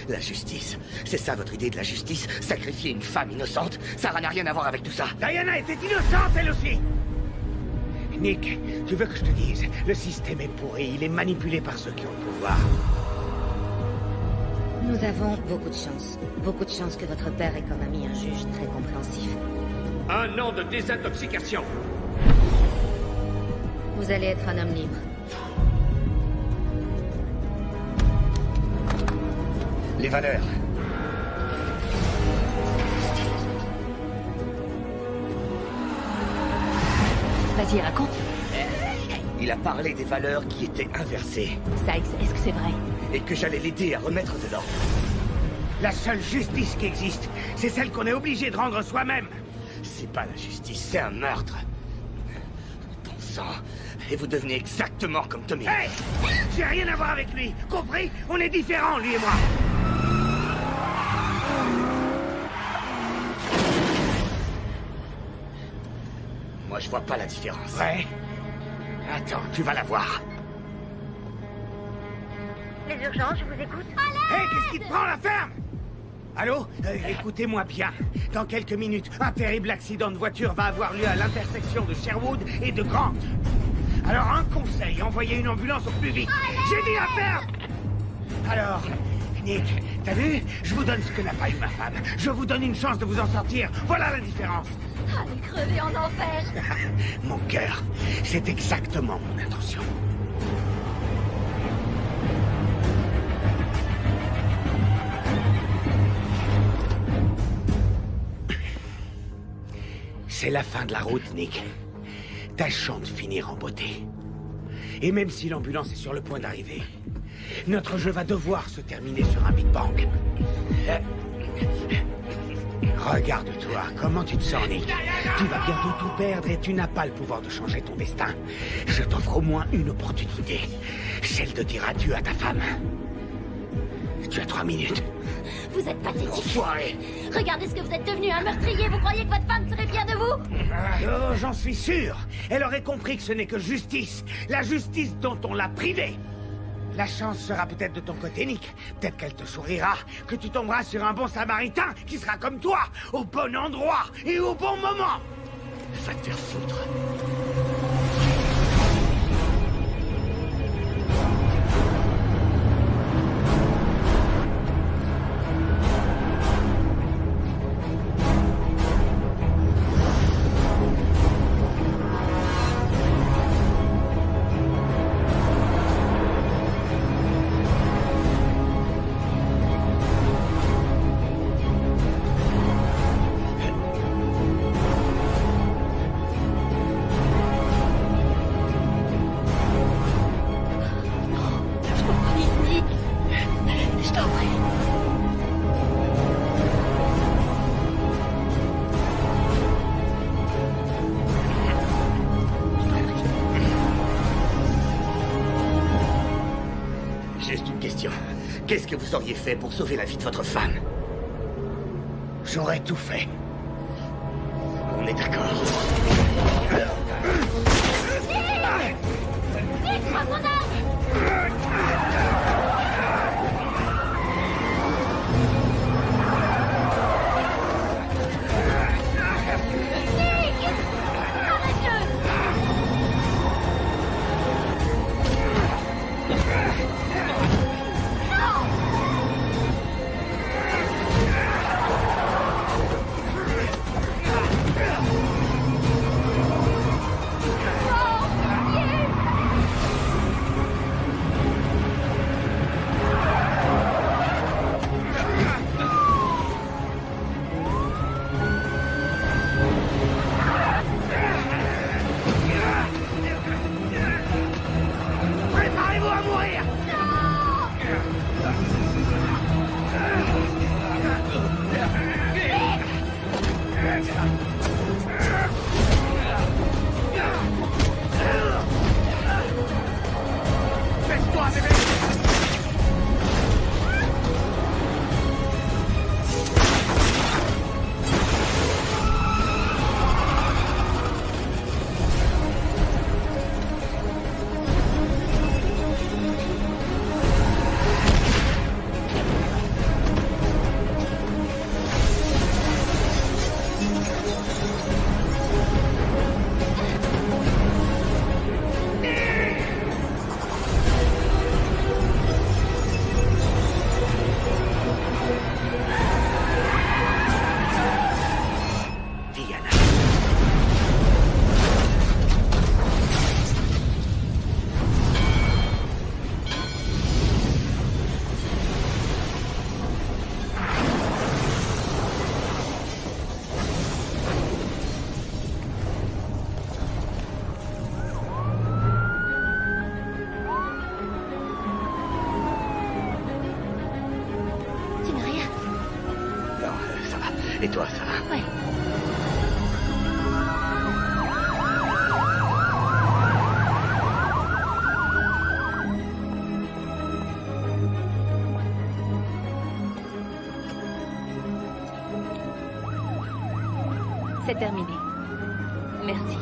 S2: La justice, c'est ça votre idée de la justice? Sacrifier une femme innocente? Sarah n'a rien à voir avec tout ça.
S6: Diana était innocente, elle aussi. Nick, tu veux que je te dise? Le système est pourri, il est manipulé par ceux qui ont le pouvoir.
S1: Nous avons beaucoup de chance. Beaucoup de chance que votre père ait comme ami un juge très compréhensif.
S11: 1 an de désintoxication.
S1: Vous allez être un homme libre.
S2: Les valeurs.
S10: Vas-y, raconte.
S2: Il a parlé des valeurs qui étaient inversées.
S10: Sykes, est-ce que c'est vrai?
S2: Et que j'allais l'aider à remettre de l'ordre.
S6: La seule justice qui existe, c'est celle qu'on est obligé de rendre soi-même.
S2: C'est pas la justice, c'est un meurtre. Bon sang. Et vous devenez exactement comme Tommy.
S6: Hey! J'ai rien à voir avec lui, compris? On est différents, lui et moi.
S2: Moi, je vois pas la différence.
S6: Ouais? Attends, tu vas la voir.
S3: Les urgences, je vous écoute.
S6: Hé, qu'est-ce qui te prend, la ferme? Allô? Écoutez-moi bien. Dans quelques minutes, un terrible accident de voiture va avoir lieu à l'intersection de Sherwood et de Grant. Alors, un conseil, envoyez une ambulance au plus vite. J'ai dit la ferme! Alors, Nick, t'as vu? Je vous donne ce que n'a pas eu ma femme. Je vous donne une chance de vous en sortir. Voilà la différence.
S10: Allez crever en enfer.
S6: Mon cœur, c'est exactement mon intention. C'est la fin de la route, Nick. Tâchons de finir en beauté. Et même si l'ambulance est sur le point d'arriver, notre jeu va devoir se terminer sur un Big Bang. Regarde-toi, comment tu te sens, Nick? Tu vas bientôt tout perdre et tu n'as pas le pouvoir de changer ton destin. Je t'offre au moins une opportunité. Celle de dire adieu à ta femme. Tu as 3 minutes.
S1: Vous êtes pathétique.
S6: Enfoiré.
S1: Regardez ce que vous êtes devenu, un meurtrier. Vous croyez que votre femme serait fière de vous?
S6: Oh, j'en suis sûr. Elle aurait compris que ce n'est que justice. La justice dont on l'a privée. La chance sera peut-être de ton côté, Nick. Peut-être qu'elle te sourira, que tu tomberas sur un bon samaritain qui sera comme toi, au bon endroit et au bon moment.
S2: Va te faire foutre. Qu'est-ce que vous auriez fait pour sauver la vie de votre femme?
S6: J'aurais tout fait.
S2: On est d'accord.
S1: Vite, prends son arme!
S2: Et toi, ça va?
S1: Ouais.
S10: C'est terminé. Merci.